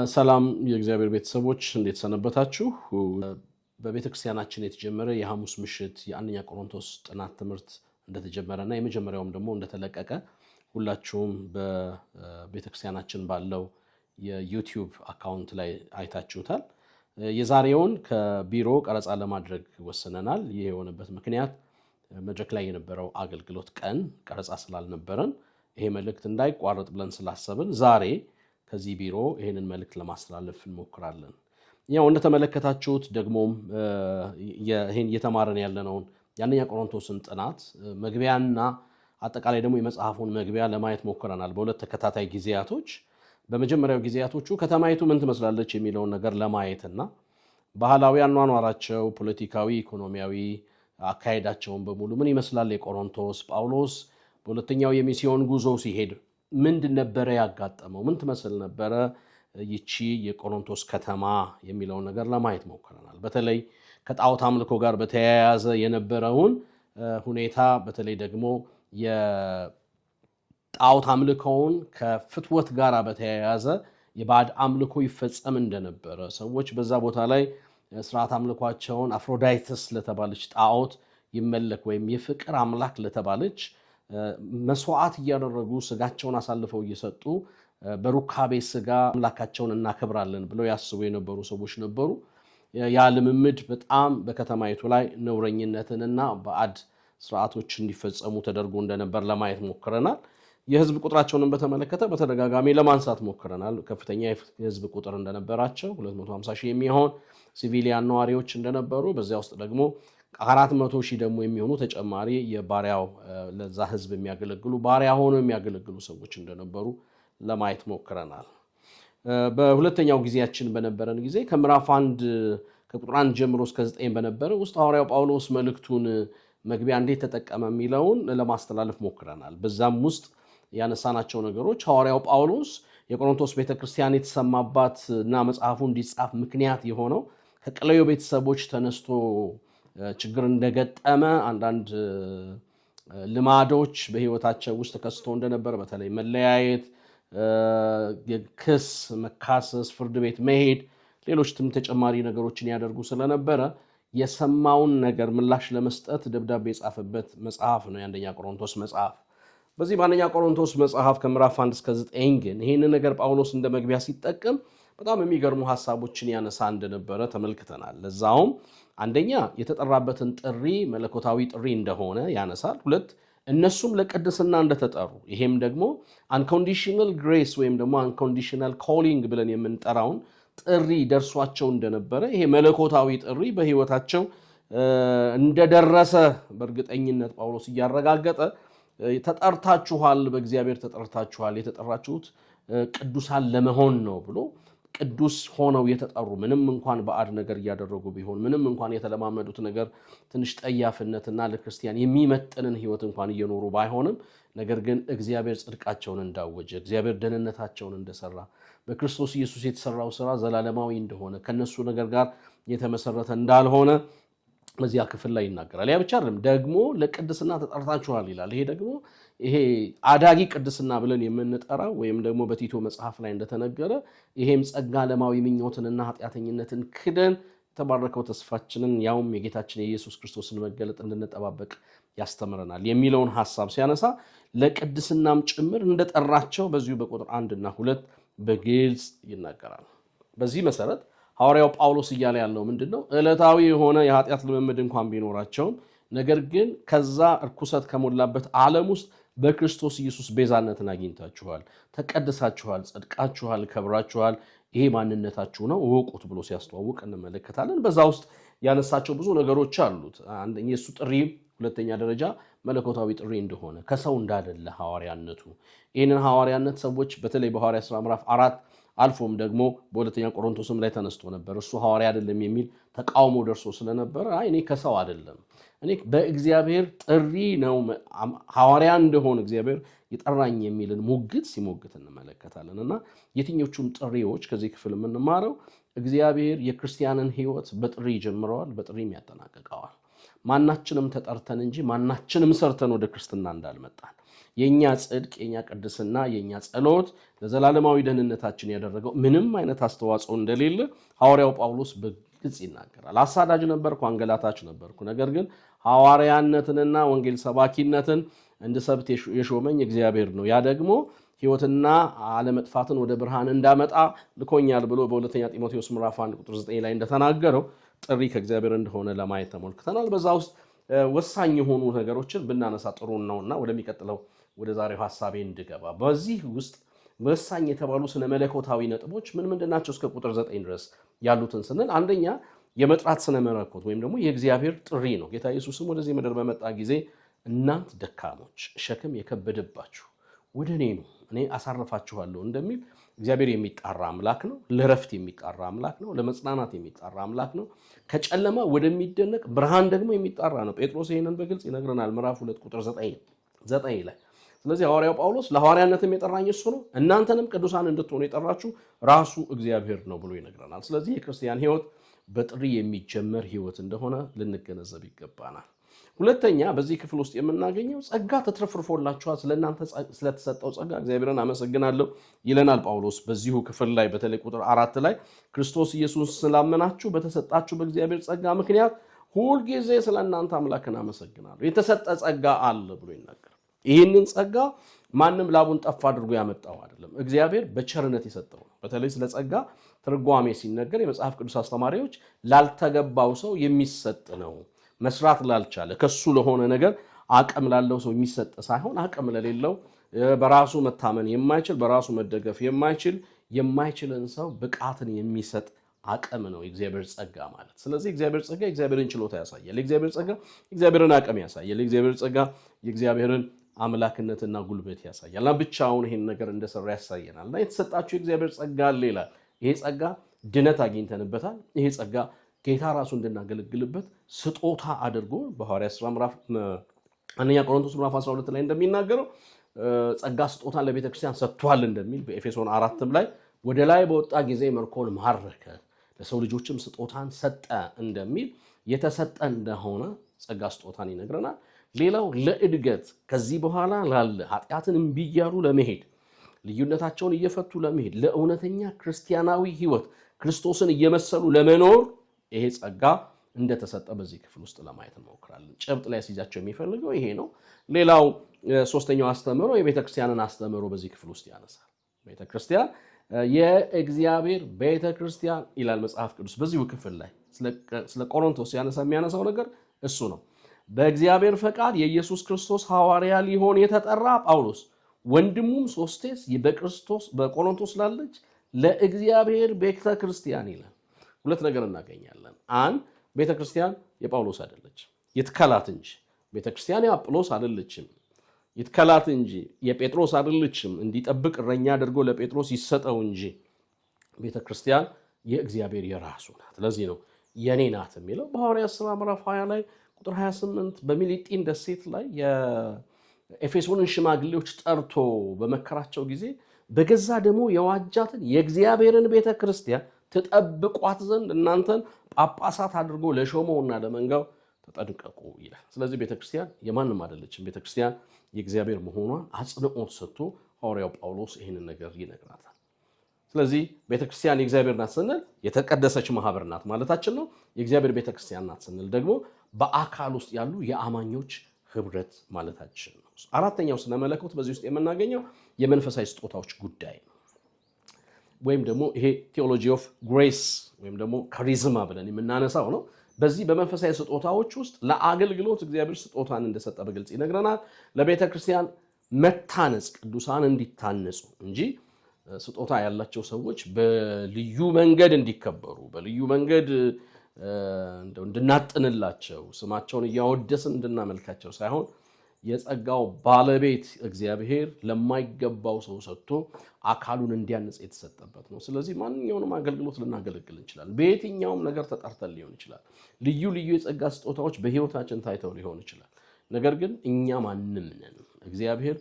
ሰላም የእግዚአብሔር ቤተሰቦች እንዴት ሰነበታችሁ? በቤተክርስቲያናችን የተጀመረ የሐሙስ ምሽት የአንደኛ ቆሮንቶስ ጥናት ትምህርት እንደተጀመረና የመጀመሪያውም ደግሞ እንደተለቀቀ ሁላችሁም በቤተክርስቲያናችን ባለው የዩቲዩብ አካውንት ላይ አይታችሁታል። የዛሬውን ከቢሮ ቀረጻ ለማድረግ ወስነናል። ይህ የሆነበት ምክንያት መድረክ ላይ የነበረው አገልግሎት ቀን ቀረጻ ስላልነበረን ይሄ መልእክት እንዳይቋረጥ ብለን ስላሰብን ዛሬ ከዚህ ቢሮ ይሄንን መልእክት ለማስተላለፍ እንሞክራለን። ያው እንደተመለከታችሁት ደግሞም ይሄን እየተማረን ያለነውን የአንደኛ ቆሮንቶስን ጥናት መግቢያና አጠቃላይ ደግሞ የመጽሐፉን መግቢያ ለማየት ሞክረናል በሁለት ተከታታይ ጊዜያቶች። በመጀመሪያው ጊዜያቶቹ ከተማይቱ ምን ትመስላለች የሚለውን ነገር ለማየትና ባህላዊ አኗኗራቸው፣ ፖለቲካዊ፣ ኢኮኖሚያዊ አካሄዳቸውን በሙሉ ምን ይመስላል የቆሮንቶስ ጳውሎስ በሁለተኛው የሚስዮን ጉዞ ሲሄድ ምንድን ነበረ ያጋጠመው፣ ምን ትመስል ነበረ ይቺ የቆሮንቶስ ከተማ የሚለውን ነገር ለማየት ሞክረናል። በተለይ ከጣዖት አምልኮ ጋር በተያያዘ የነበረውን ሁኔታ በተለይ ደግሞ የጣዖት አምልኮውን ከፍትወት ጋር በተያያዘ የባዕድ አምልኮ ይፈጸም እንደነበረ ሰዎች በዛ ቦታ ላይ ስርዓት አምልኳቸውን አፍሮዳይተስ ለተባለች ጣዖት ይመለክ ወይም የፍቅር አምላክ ለተባለች መስዋዕት እያደረጉ ስጋቸውን አሳልፈው እየሰጡ በሩካቤ ስጋ አምላካቸውን እናከብራለን ብለው ያስቡ የነበሩ ሰዎች ነበሩ። ያ ልምምድ በጣም በከተማይቱ ላይ ነውረኝነትንና ባዕድ ስርዓቶች እንዲፈጸሙ ተደርጎ እንደነበር ለማየት ሞክረናል። የህዝብ ቁጥራቸውን በተመለከተ በተደጋጋሚ ለማንሳት ሞክረናል። ከፍተኛ የህዝብ ቁጥር እንደነበራቸው 250 ሺህ የሚሆን ሲቪሊያን ነዋሪዎች እንደነበሩ፣ በዚያ ውስጥ ደግሞ 400 ሺህ ደግሞ የሚሆኑ ተጨማሪ የባሪያው ለዛ ህዝብ የሚያገለግሉ ባሪያ ሆነው የሚያገለግሉ ሰዎች እንደነበሩ ለማየት ሞክረናል። በሁለተኛው ጊዜያችን በነበረን ጊዜ ከምዕራፍ 1 ከቁጥር 1 ጀምሮ እስከ 9 በነበረ ውስጥ ሐዋርያው ጳውሎስ መልእክቱን መግቢያ እንዴት ተጠቀመ የሚለውን ለማስተላለፍ ሞክረናል። በዛም ውስጥ ያነሳናቸው ነገሮች ሐዋርያው ጳውሎስ የቆሮንቶስ ቤተክርስቲያን የተሰማባት እና መጽሐፉ እንዲጻፍ ምክንያት የሆነው ከቀለዮ ቤተሰቦች ተነስቶ ችግር እንደገጠመ አንዳንድ ልማዶች በህይወታቸው ውስጥ ተከስቶ እንደነበር፣ በተለይ መለያየት፣ ክስ፣ መካሰስ፣ ፍርድ ቤት መሄድ፣ ሌሎችም ተጨማሪ ነገሮችን ያደርጉ ስለነበረ የሰማውን ነገር ምላሽ ለመስጠት ደብዳቤ የጻፈበት መጽሐፍ ነው የአንደኛ ቆሮንቶስ መጽሐፍ። በዚህ በአንደኛ ቆሮንቶስ መጽሐፍ ከምዕራፍ 1 እስከ 9 ግን ይህንን ነገር ጳውሎስ እንደ መግቢያ ሲጠቀም በጣም የሚገርሙ ሐሳቦችን ያነሳ እንደነበረ ተመልክተናል። ለዛውም አንደኛ የተጠራበትን ጥሪ መለኮታዊ ጥሪ እንደሆነ ያነሳል። ሁለት እነሱም ለቅድስና እንደተጠሩ፣ ይሄም ደግሞ አንኮንዲሽናል ግሬስ ወይም ደግሞ አንኮንዲሽናል ኮሊንግ ብለን የምንጠራውን ጥሪ ደርሷቸው እንደነበረ፣ ይሄ መለኮታዊ ጥሪ በህይወታቸው እንደደረሰ በእርግጠኝነት ጳውሎስ እያረጋገጠ ተጠርታችኋል፣ በእግዚአብሔር ተጠርታችኋል፣ የተጠራችሁት ቅዱሳን ለመሆን ነው ብሎ ቅዱስ ሆነው የተጠሩ ምንም እንኳን ባዕድ ነገር እያደረጉ ቢሆን ምንም እንኳን የተለማመዱት ነገር ትንሽ ጠያፍነትና ለክርስቲያን የሚመጥንን ህይወት እንኳን እየኖሩ ባይሆንም ነገር ግን እግዚአብሔር ጽድቃቸውን እንዳወጀ እግዚአብሔር ደህንነታቸውን እንደሰራ በክርስቶስ ኢየሱስ የተሰራው ስራ ዘላለማዊ እንደሆነ ከነሱ ነገር ጋር የተመሰረተ እንዳልሆነ በዚያ ክፍል ላይ ይናገራል። ያ ብቻ አይደለም፣ ደግሞ ለቅድስና ተጠርታችኋል ይላል። ይሄ ደግሞ ይሄ አዳጊ ቅድስና ብለን የምንጠራው ወይም ደግሞ በቲቶ መጽሐፍ ላይ እንደተነገረ ይሄም ጸጋ ዓለማዊ ምኞትንና ኃጢአተኝነትን ክደን የተባረከው ተስፋችንን ያውም የጌታችን የኢየሱስ ክርስቶስን መገለጥ እንድንጠባበቅ ያስተምረናል የሚለውን ሐሳብ ሲያነሳ ለቅድስናም ጭምር እንደጠራቸው በዚሁ በቁጥር 1 እና 2 በግልጽ ይናገራል። በዚህ መሰረት ሐዋርያው ጳውሎስ እያለ ያለው ምንድነው? ዕለታዊ የሆነ የኃጢአት ልምምድ እንኳን ቢኖራቸውም ነገር ግን ከዛ እርኩሰት ከሞላበት ዓለም ውስጥ በክርስቶስ ኢየሱስ ቤዛነትን አግኝታችኋል፣ ተቀድሳችኋል፣ ጸድቃችኋል፣ ከብራችኋል፣ ይሄ ማንነታችሁ ነው እወቁት ብሎ ሲያስተዋውቅ እንመለከታለን። በዛ ውስጥ ያነሳቸው ብዙ ነገሮች አሉት። አንደኛ የሱ ጥሪ፣ ሁለተኛ ደረጃ መለኮታዊ ጥሪ እንደሆነ ከሰው እንዳደለ ሐዋርያነቱ፣ ይህንን ሐዋርያነት ሰዎች በተለይ በሐዋርያ ሥራ ምዕራፍ 4 አልፎም ደግሞ በሁለተኛ ቆሮንቶስም ላይ ተነስቶ ነበር እሱ ሐዋርያ አይደለም የሚል ተቃውሞ ደርሶ ስለነበረ እኔ ከሰው አይደለም እኔ በእግዚአብሔር ጥሪ ነው ሐዋርያ እንደሆነ እግዚአብሔር ይጠራኝ የሚልን ሙግት ሲሞግት እንመለከታለን። እና የትኞቹም ጥሪዎች ከዚህ ክፍል የምንማረው እግዚአብሔር የክርስቲያንን ህይወት በጥሪ ጀምረዋል፣ በጥሪም ያጠናቅቀዋል። ማናችንም ተጠርተን እንጂ ማናችንም ሰርተን ወደ ክርስትና እንዳልመጣን የኛ ጽድቅ የኛ ቅድስና የኛ ጸሎት ለዘላለማዊ ደህንነታችን ያደረገው ምንም አይነት አስተዋጽኦ እንደሌለ ሐዋርያው ጳውሎስ በግልጽ ይናገራል። አሳዳጅ ነበርኩ፣ አንገላታች ነበርኩ፣ ነገር ግን ሐዋርያነትንና ወንጌል ሰባኪነትን እንድሰብክ የሾመኝ እግዚአብሔር ነው፣ ያ ደግሞ ሕይወትና ዓለመጥፋትን ወደ ብርሃን እንዳመጣ ልኮኛል ብሎ በሁለተኛ ጢሞቴዎስ ምዕራፍ 1 ቁጥር 9 ላይ እንደተናገረው ጥሪ ከእግዚአብሔር እንደሆነ ለማየት ተመልክተናል። በዛ ውስጥ ወሳኝ የሆኑ ነገሮችን ብናነሳ ጥሩ ነውና ወደሚቀጥለው ወደ ዛሬው ሐሳቤ እንድገባ በዚህ ውስጥ ወሳኝ የተባሉ ስነ መለኮታዊ ነጥቦች ምን ምንድናቸው እስከ ቁጥር 9 ድረስ ያሉትን ስንል አንደኛ የመጥራት ስነ መለኮት ወይም ደግሞ የእግዚአብሔር ጥሪ ነው። ጌታ ኢየሱስም ወደዚህ ምድር በመጣ ጊዜ እናንት ደካሞች ሸክም የከበደባችሁ ወደ እኔ ኑ እኔ አሳርፋችኋለሁ እንደሚል እግዚአብሔር የሚጣራ አምላክ ነው። ለረፍት የሚጣራ አምላክ ነው። ለመጽናናት የሚጣራ አምላክ ነው። ከጨለማ ወደሚደነቅ ብርሃን ደግሞ የሚጣራ ነው። ጴጥሮስ ይህንን በግልጽ ይነግረናል ምዕራፍ 2 ቁጥር 9 ላይ። ስለዚህ ሐዋርያው ጳውሎስ ለሐዋርያነትም የጠራኝ እሱ ነው፣ እናንተንም ቅዱሳን እንድትሆኑ የጠራችሁ ራሱ እግዚአብሔር ነው ብሎ ይነግረናል። ስለዚህ የክርስቲያን ሕይወት በጥሪ የሚጀመር ሕይወት እንደሆነ ልንገነዘብ ይገባናል። ሁለተኛ በዚህ ክፍል ውስጥ የምናገኘው ጸጋ ተትረፍርፎላችኋል፣ ስለእናንተ ስለተሰጠው ጸጋ እግዚአብሔርን አመሰግናለሁ ይለናል ጳውሎስ በዚሁ ክፍል ላይ። በተለይ ቁጥር 4 ላይ ክርስቶስ ኢየሱስ ስላመናችሁ በተሰጣችሁ በእግዚአብሔር ጸጋ ምክንያት ሁልጊዜ ስለእናንተ አምላክን አመሰግናለሁ። የተሰጠ ጸጋ አለ ብሎ ይናገራል። ይህንን ጸጋ ማንም ላቡን ጠፍ አድርጎ ያመጣው አይደለም፣ እግዚአብሔር በቸርነት የሰጠው ነው። በተለይ ስለ ጸጋ ትርጓሜ ሲነገር የመጽሐፍ ቅዱስ አስተማሪዎች ላልተገባው ሰው የሚሰጥ ነው፣ መስራት ላልቻለ ከሱ ለሆነ ነገር አቅም ላለው ሰው የሚሰጥ ሳይሆን አቅም ለሌለው በራሱ መታመን የማይችል በራሱ መደገፍ የማይችልን ሰው ብቃትን የሚሰጥ አቅም ነው የእግዚአብሔር ጸጋ ማለት። ስለዚህ እግዚአብሔር ጸጋ የእግዚአብሔርን ችሎታ ያሳያል። የእግዚአብሔር ጸጋ የእግዚአብሔርን አቅም ያሳያል። የእግዚአብሔር ጸጋ የእግዚአብሔርን አምላክነትና ጉልበት ያሳያል። እና ብቻውን ይሄን ነገር እንደሰራ ያሳየናል። እና የተሰጣችሁ የእግዚአብሔር ጸጋ አለ ይላል። ይሄ ጸጋ ድነት አግኝተንበታል። ይሄ ጸጋ ጌታ ራሱ እንድናገለግልበት ስጦታ አድርጎ በሐዋርያት ሥራ ምዕራፍ 1 ቆሮንቶስ ምዕራፍ 12 ላይ እንደሚናገረው ጸጋ ስጦታን ለቤተክርስቲያን ሰጥቷል እንደሚል በኤፌሶን 4 ላይ ወደ ላይ በወጣ ጊዜ ምርኮን ማረከ ለሰው ልጆችም ስጦታን ሰጠ እንደሚል የተሰጠ እንደሆነ ጸጋ ስጦታን ይነግረናል። ሌላው ለእድገት ከዚህ በኋላ ላለ ኃጢአትን እምቢ እያሉ ለመሄድ ልዩነታቸውን እየፈቱ ለመሄድ ለእውነተኛ ክርስቲያናዊ ሕይወት ክርስቶስን እየመሰሉ ለመኖር ይሄ ጸጋ እንደተሰጠ በዚህ ክፍል ውስጥ ለማየት እንሞክራለን። ጨብጥ ላይ ሲይዛቸው የሚፈልገው ይሄ ነው። ሌላው ሶስተኛው አስተምሮ የቤተክርስቲያንን አስተምሮ በዚህ ክፍል ውስጥ ያነሳል። ቤተክርስቲያን የእግዚአብሔር ቤተክርስቲያን ይላል መጽሐፍ ቅዱስ በዚሁ ክፍል ላይ ስለ ቆሮንቶስ የሚያነሳው ነገር እሱ ነው። በእግዚአብሔር ፈቃድ የኢየሱስ ክርስቶስ ሐዋርያ ሊሆን የተጠራ ጳውሎስ ወንድሙም ሶስቴስ በቆሮንቶስ ላለች ለእግዚአብሔር ቤተክርስቲያን ይላል። ሁለት ነገር እናገኛለን። አንድ ቤተክርስቲያን የጳውሎስ አይደለች ይትከላት እንጂ፣ ቤተክርስቲያን የአጵሎስ አይደለችም ይትከላት እንጂ፣ የጴጥሮስ አይደለችም እንዲጠብቅ እረኛ አድርጎ ለጴጥሮስ ይሰጠው እንጂ፣ ቤተክርስቲያን የእግዚአብሔር የራሱ ናት። ለዚህ ነው የኔ ናት የሚለው በሐዋርያት ሥራ ምዕራፍ 20 ላይ ቁጥር 28 በሚሊጢን ደሴት ላይ የኤፌሶንን ሽማግሌዎች ጠርቶ በመከራቸው ጊዜ በገዛ ደግሞ የዋጃትን የእግዚአብሔርን ቤተክርስቲያን ትጠብቋት ዘንድ እናንተን ጳጳሳት አድርጎ ለሾመውና ለመንጋው ተጠንቀቁ ይላል። ስለዚህ ቤተክርስቲያን የማንም አይደለችም። ቤተክርስቲያን የእግዚአብሔር መሆኗን አጽንኦት ሰጥቶ ሐዋርያው ጳውሎስ ይህንን ነገር ይነግራታል። ስለዚህ ቤተክርስቲያን የእግዚአብሔር ናት ስንል የተቀደሰች ማህበር ናት ማለታችን ነው። የእግዚአብሔር ቤተክርስቲያን ናት ስንል ደግሞ በአካል ውስጥ ያሉ የአማኞች ህብረት ማለታችን ነው። አራተኛው ስነ መለኮት በዚህ ውስጥ የምናገኘው የመንፈሳዊ ስጦታዎች ጉዳይ ነው። ወይም ደግሞ ይሄ ቴዎሎጂ ኦፍ ግሬስ ወይም ደግሞ ካሪዝማ ብለን የምናነሳው ነው። በዚህ በመንፈሳዊ ስጦታዎች ውስጥ ለአገልግሎት እግዚአብሔር ስጦታን እንደሰጠ በግልጽ ይነግረናል። ለቤተ ክርስቲያን መታነጽ ቅዱሳን እንዲታነጹ እንጂ ስጦታ ያላቸው ሰዎች በልዩ መንገድ እንዲከበሩ በልዩ መንገድ እንድናጥንላቸው ስማቸውን እያወደስን እንድናመልካቸው ሳይሆን የጸጋው ባለቤት እግዚአብሔር ለማይገባው ሰው ሰጥቶ አካሉን እንዲያንጽ የተሰጠበት ነው። ስለዚህ ማንኛውንም አገልግሎት ልናገለግል እንችላለን። በየትኛውም ነገር ተጠርተን ሊሆን ይችላል። ልዩ ልዩ የጸጋ ስጦታዎች በህይወታችን ታይተው ሊሆን ይችላል። ነገር ግን እኛ ማንም ነን። እግዚአብሔር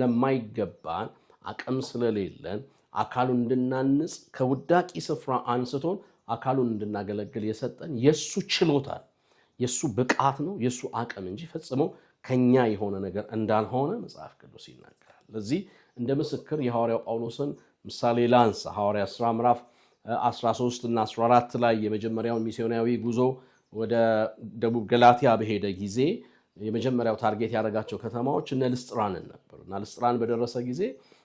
ለማይገባን አቅም ስለሌለን አካሉን እንድናንጽ ከውዳቂ ስፍራ አንስቶን አካሉን እንድናገለግል የሰጠን የሱ ችሎታ የሱ ብቃት ነው የሱ አቅም እንጂ ፈጽሞ ከኛ የሆነ ነገር እንዳልሆነ መጽሐፍ ቅዱስ ይናገራል። ለዚህ እንደ ምስክር የሐዋርያው ጳውሎስን ምሳሌ ላንሳ። ሐዋርያ ሥራ ምዕራፍ 13 እና 14 ላይ የመጀመሪያውን ሚስዮናዊ ጉዞ ወደ ደቡብ ገላትያ በሄደ ጊዜ የመጀመሪያው ታርጌት ያደረጋቸው ከተማዎች እነ ልስጥራንን ነበር እና ልስጥራን በደረሰ ጊዜ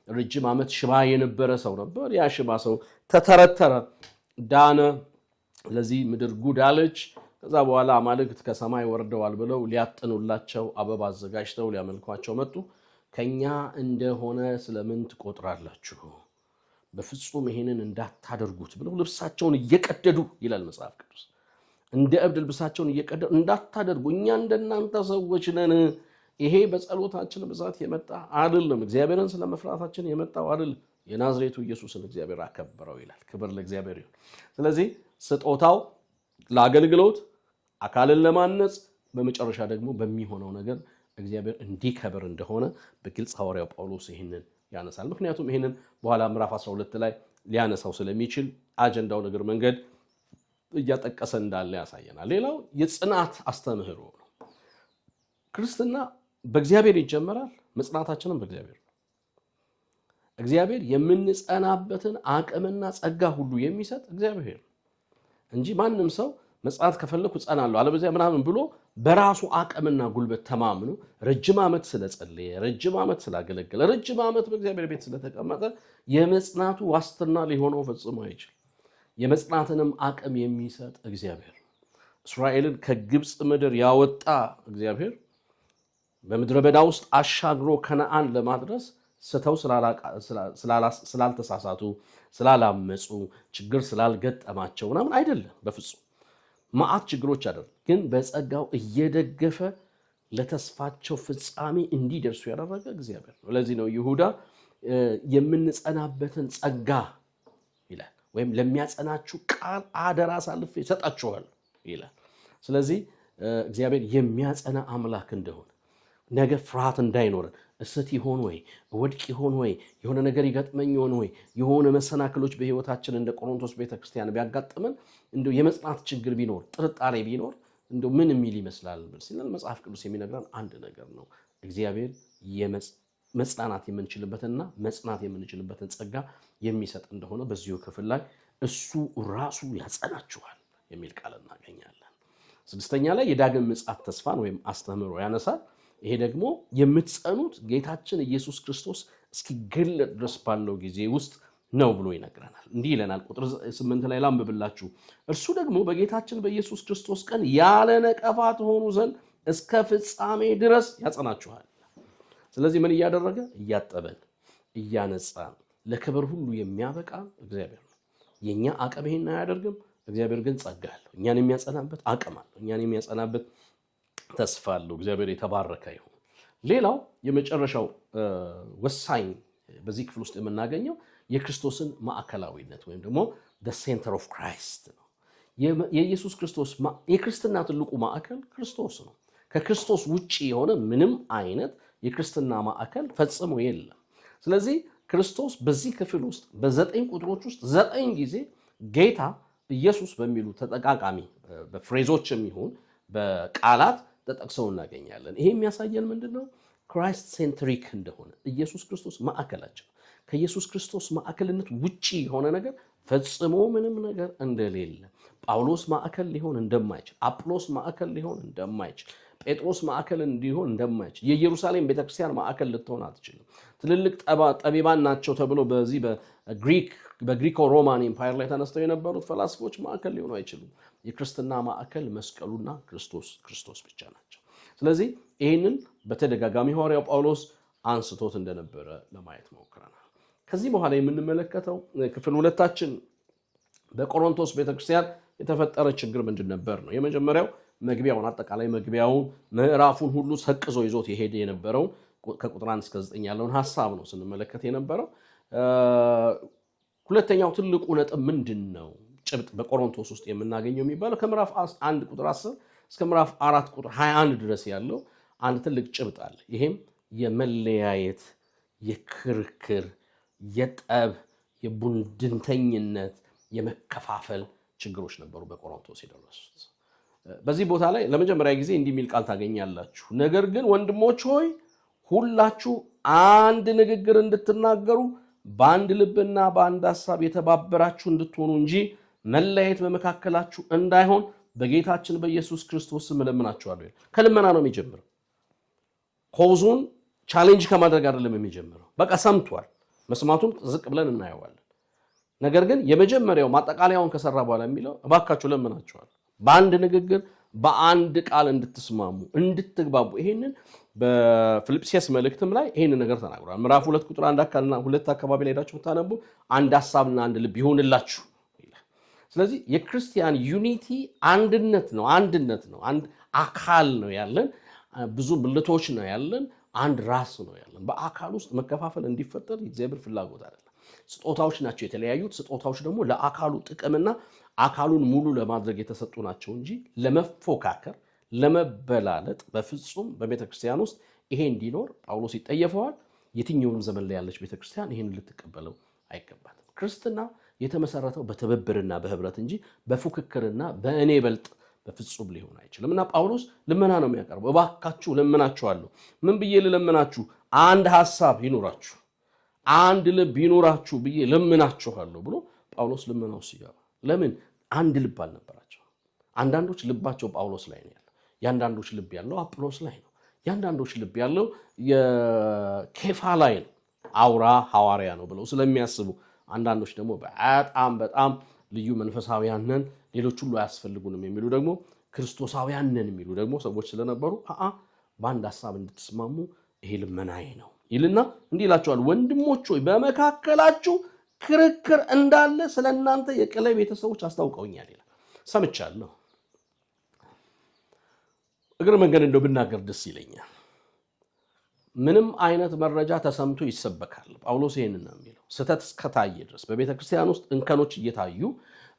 ረጅም ዓመት ሽባ የነበረ ሰው ነበር። ያ ሽባ ሰው ተተረተረ፣ ዳነ። ለዚህ ምድር ጉድ አለች። ከዛ በኋላ አማልክት ከሰማይ ወርደዋል ብለው ሊያጥኑላቸው አበባ አዘጋጅተው ሊያመልኳቸው መጡ። ከኛ እንደሆነ ስለምን ትቆጥራላችሁ? በፍጹም ይሄንን እንዳታደርጉት ብለው ልብሳቸውን እየቀደዱ ይላል መጽሐፍ ቅዱስ። እንደ እብድ ልብሳቸውን እየቀደዱ እንዳታደርጉ፣ እኛ እንደናንተ ሰዎች ነን። ይሄ በጸሎታችን ብዛት የመጣ አይደለም፣ እግዚአብሔርን ስለመፍራታችን የመጣው አይደለም። የናዝሬቱ ኢየሱስን እግዚአብሔር አከበረው ይላል። ክብር ለእግዚአብሔር ይሁን። ስለዚህ ስጦታው ለአገልግሎት፣ አካልን ለማነጽ፣ በመጨረሻ ደግሞ በሚሆነው ነገር እግዚአብሔር እንዲከብር እንደሆነ በግልጽ ሐዋርያው ጳውሎስ ይህንን ያነሳል። ምክንያቱም ይህንን በኋላ ምዕራፍ 12 ላይ ሊያነሳው ስለሚችል አጀንዳው ነገር መንገድ እያጠቀሰ እንዳለ ያሳየናል። ሌላው የጽናት አስተምህሮ ነው። ክርስትና በእግዚአብሔር ይጀመራል፣ መጽናታችንም በእግዚአብሔር ነው። እግዚአብሔር የምንጸናበትን አቅምና ጸጋ ሁሉ የሚሰጥ እግዚአብሔር እንጂ ማንም ሰው መጽናት ከፈለኩ ጸናለሁ አለበዚያ ምናምን ብሎ በራሱ አቅምና ጉልበት ተማምኖ ረጅም ዓመት ስለጸለየ፣ ረጅም ዓመት ስላገለገለ፣ ረጅም ዓመት በእግዚአብሔር ቤት ስለተቀመጠ የመጽናቱ ዋስትና ሊሆነው ፈጽሞ አይችልም። የመጽናትንም አቅም የሚሰጥ እግዚአብሔር፣ እስራኤልን ከግብፅ ምድር ያወጣ እግዚአብሔር በምድረ በዳ ውስጥ አሻግሮ ከነዓን ለማድረስ ስተው ስላልተሳሳቱ፣ ስላላመፁ፣ ችግር ስላልገጠማቸው ምናምን አይደለም። በፍጹም መዓት ችግሮች አይደለም፣ ግን በጸጋው እየደገፈ ለተስፋቸው ፍጻሜ እንዲደርሱ ያደረገ እግዚአብሔር ነው። ለዚህ ነው ይሁዳ የምንጸናበትን ጸጋ ይላል፣ ወይም ለሚያጸናችሁ ቃል አደራ አሳልፌ እሰጣችኋለሁ ይላል። ስለዚህ እግዚአብሔር የሚያጸና አምላክ እንደሆነ ነገ ፍርሃት እንዳይኖረን፣ እስት ይሆን ወይ ወድቅ ይሆን ወይ የሆነ ነገር ይገጥመኝ ይሆን ወይ የሆነ መሰናክሎች በህይወታችን እንደ ቆሮንቶስ ቤተክርስቲያን ቢያጋጥመን እንደው የመጽናት ችግር ቢኖር ጥርጣሬ ቢኖር እንደው ምን የሚል ይመስላል ሲል መጽሐፍ ቅዱስ የሚነግረን አንድ ነገር ነው። እግዚአብሔር መጽናናት የምንችልበትና መጽናት የምንችልበትን ጸጋ የሚሰጥ እንደሆነ በዚሁ ክፍል ላይ እሱ ራሱ ያጸናችኋል የሚል ቃል እናገኛለን። ስድስተኛ ላይ የዳግም ምጽአት ተስፋን ወይም አስተምህሮ ያነሳል። ይሄ ደግሞ የምትጸኑት ጌታችን ኢየሱስ ክርስቶስ እስኪገለጥ ድረስ ባለው ጊዜ ውስጥ ነው ብሎ ይነግረናል። እንዲህ ይለናል። ቁጥር 8 ላይ ላንብብላችሁ። እርሱ ደግሞ በጌታችን በኢየሱስ ክርስቶስ ቀን ያለ ነቀፋ ትሆኑ ዘንድ እስከ ፍጻሜ ድረስ ያጸናችኋል። ስለዚህ ምን እያደረገ? እያጠበን፣ እያነጻን ለክብር ሁሉ የሚያበቃ እግዚአብሔር ነው። የኛ አቅም ይሄን አያደርግም። እግዚአብሔር ግን ጸጋ አለው። እኛን የሚያጸናበት አቅም አለው። እኛን የሚያጸናበት ተስፋ አለው። እግዚአብሔር የተባረከ ይሁን። ሌላው የመጨረሻው ወሳኝ በዚህ ክፍል ውስጥ የምናገኘው የክርስቶስን ማዕከላዊነት ወይም ደግሞ the center of Christ ነው። የኢየሱስ ክርስቶስ የክርስትና ትልቁ ማዕከል ክርስቶስ ነው። ከክርስቶስ ውጪ የሆነ ምንም አይነት የክርስትና ማዕከል ፈጽሞ የለም። ስለዚህ ክርስቶስ በዚህ ክፍል ውስጥ በ9 ቁጥሮች ውስጥ 9 ጊዜ ጌታ ኢየሱስ በሚሉ ተጠቃቃሚ በፍሬዞች የሚሆን በቃላት ተጠቅሰው እናገኛለን። ይሄ የሚያሳየን ምንድነው? ክራይስት ሴንትሪክ እንደሆነ ኢየሱስ ክርስቶስ ማዕከላችን፣ ከኢየሱስ ክርስቶስ ማዕከልነት ውጪ የሆነ ነገር ፈጽሞ ምንም ነገር እንደሌለ፣ ጳውሎስ ማዕከል ሊሆን እንደማይችል፣ አጵሎስ ማዕከል ሊሆን እንደማይችል፣ ጴጥሮስ ማዕከል እንዲሆን እንደማይችል፣ የኢየሩሳሌም ቤተክርስቲያን ማዕከል ልትሆን አትችልም። ትልልቅ ጠቢባን ናቸው ተብሎ በዚህ በግሪኮ ሮማን ኤምፓየር ላይ ተነስተው የነበሩት ፈላስፎች ማዕከል ሊሆኑ አይችሉም። የክርስትና ማዕከል መስቀሉና ክርስቶስ ብቻ ናቸው። ስለዚህ ይህንን በተደጋጋሚ ሐዋርያው ጳውሎስ አንስቶት እንደነበረ ለማየት ሞክረናል። ከዚህ በኋላ የምንመለከተው ክፍል 2ታችን በቆሮንቶስ ቤተክርስቲያን የተፈጠረ ችግር ምንድን ነበር ነው። የመጀመሪያው መግቢያውን አጠቃላይ መግቢያውን ምዕራፉን ሁሉ ሰቅዞ ይዞት የሄደ የነበረው ከቁጥር 1 እስከ 9 ያለውን ሐሳብ ነው ስንመለከት የነበረው። ሁለተኛው ትልቁ ነጥብ ምንድነው? ጭብጥ በቆሮንቶስ ውስጥ የምናገኘው የሚባለው ከምዕራፍ 1 ቁጥር 10 እስከ ምዕራፍ 4 ቁጥር 21 ድረስ ያለው አንድ ትልቅ ጭብጥ አለ። ይሄም የመለያየት፣ የክርክር፣ የጠብ፣ የቡድንተኝነት፣ የመከፋፈል ችግሮች ነበሩ በቆሮንቶስ የደረሱት። በዚህ ቦታ ላይ ለመጀመሪያ ጊዜ እንዲህ የሚል ቃል ታገኛላችሁ። ነገር ግን ወንድሞች ሆይ ሁላችሁ አንድ ንግግር እንድትናገሩ በአንድ ልብና በአንድ ሐሳብ የተባበራችሁ እንድትሆኑ እንጂ መለያየት በመካከላችሁ እንዳይሆን በጌታችን በኢየሱስ ክርስቶስ ስም እለምናችኋለሁ። ከልመና ነው የሚጀምረው። ኮዙን ቻሌንጅ ከማድረግ አይደለም የሚጀምረው። በቃ ሰምቷል፣ መስማቱን ዝቅ ብለን እናየዋለን። ነገር ግን የመጀመሪያው ማጠቃለያውን ከሰራ በኋላ የሚለው እባካችሁ እለምናችኋለሁ በአንድ ንግግር በአንድ ቃል እንድትስማሙ እንድትግባቡ። ይሄንን በፊልጵስዩስ መልእክትም ላይ ይሄንን ነገር ተናግሯል። ምዕራፍ 2 ቁጥር 1 አካልና 2 አካባቢ ላይ ሄዳችሁ ታነቡ አንድ ሐሳብና አንድ ልብ ይሁንላችሁ ይላል። ስለዚህ የክርስቲያን ዩኒቲ አንድነት ነው፣ አንድ አካል ነው ያለን፣ ብዙ ብልቶች ነው ያለን፣ አንድ ራስ ነው ያለን። በአካል ውስጥ መከፋፈል እንዲፈጠር የእግዚአብሔር ፍላጎት አይደለም። ስጦታዎች ናቸው የተለያዩት። ስጦታዎች ደግሞ ለአካሉ ጥቅምና አካሉን ሙሉ ለማድረግ የተሰጡ ናቸው እንጂ ለመፎካከር ለመበላለጥ በፍጹም በቤተክርስቲያን ውስጥ ይሄ እንዲኖር ጳውሎስ ይጠየፈዋል። የትኛውንም ዘመን ላይ ያለች ቤተክርስቲያን ይሄን ልትቀበለው አይገባትም። ክርስትና የተመሰረተው በትብብርና በህብረት እንጂ በፉክክርና በእኔ በልጥ በፍጹም ሊሆን አይችልም። እና ጳውሎስ ልመና ነው የሚያቀርበው። እባካችሁ ለምናችኋለሁ። ምን ብዬ ልለምናችሁ? አንድ ሐሳብ ይኖራችሁ፣ አንድ ልብ ይኖራችሁ ብዬ ለምናችኋለሁ ብሎ ጳውሎስ ልመናው ሲገባ፣ ለምን አንድ ልብ አልነበራቸው? አንዳንዶች ልባቸው ጳውሎስ ላይ ነው ያለው፣ ያንዳንዶች ልብ ያለው አጵሎስ ላይ ነው፣ ያንዳንዶች ልብ ያለው የኬፋ ላይ ነው፣ አውራ ሐዋርያ ነው ብለው ስለሚያስቡ፣ አንዳንዶች ደግሞ በጣም ልዩ መንፈሳውያን ነን፣ ሌሎች ሁሉ አያስፈልጉንም የሚሉ ደግሞ ክርስቶሳውያን ነን የሚሉ ደግሞ ሰዎች ስለነበሩ በአንድ ሐሳብ እንድትስማሙ ይሄ ልመናዬ ነው ይልና እንዲህ ይላቸዋል። ወንድሞች ሆይ በመካከላችሁ ክርክር እንዳለ ስለእናንተ የቅሌ ቤተሰቦች አስታውቀውኛል ይላል። ሰምቻለሁ። እግረ መንገድ እንደው ብናገር ደስ ይለኛል። ምንም አይነት መረጃ ተሰምቶ ይሰበካል። ጳውሎስ ይሄንን ነው የሚለው። ስህተት እስከታየ ድረስ በቤተክርስቲያን ውስጥ እንከኖች እየታዩ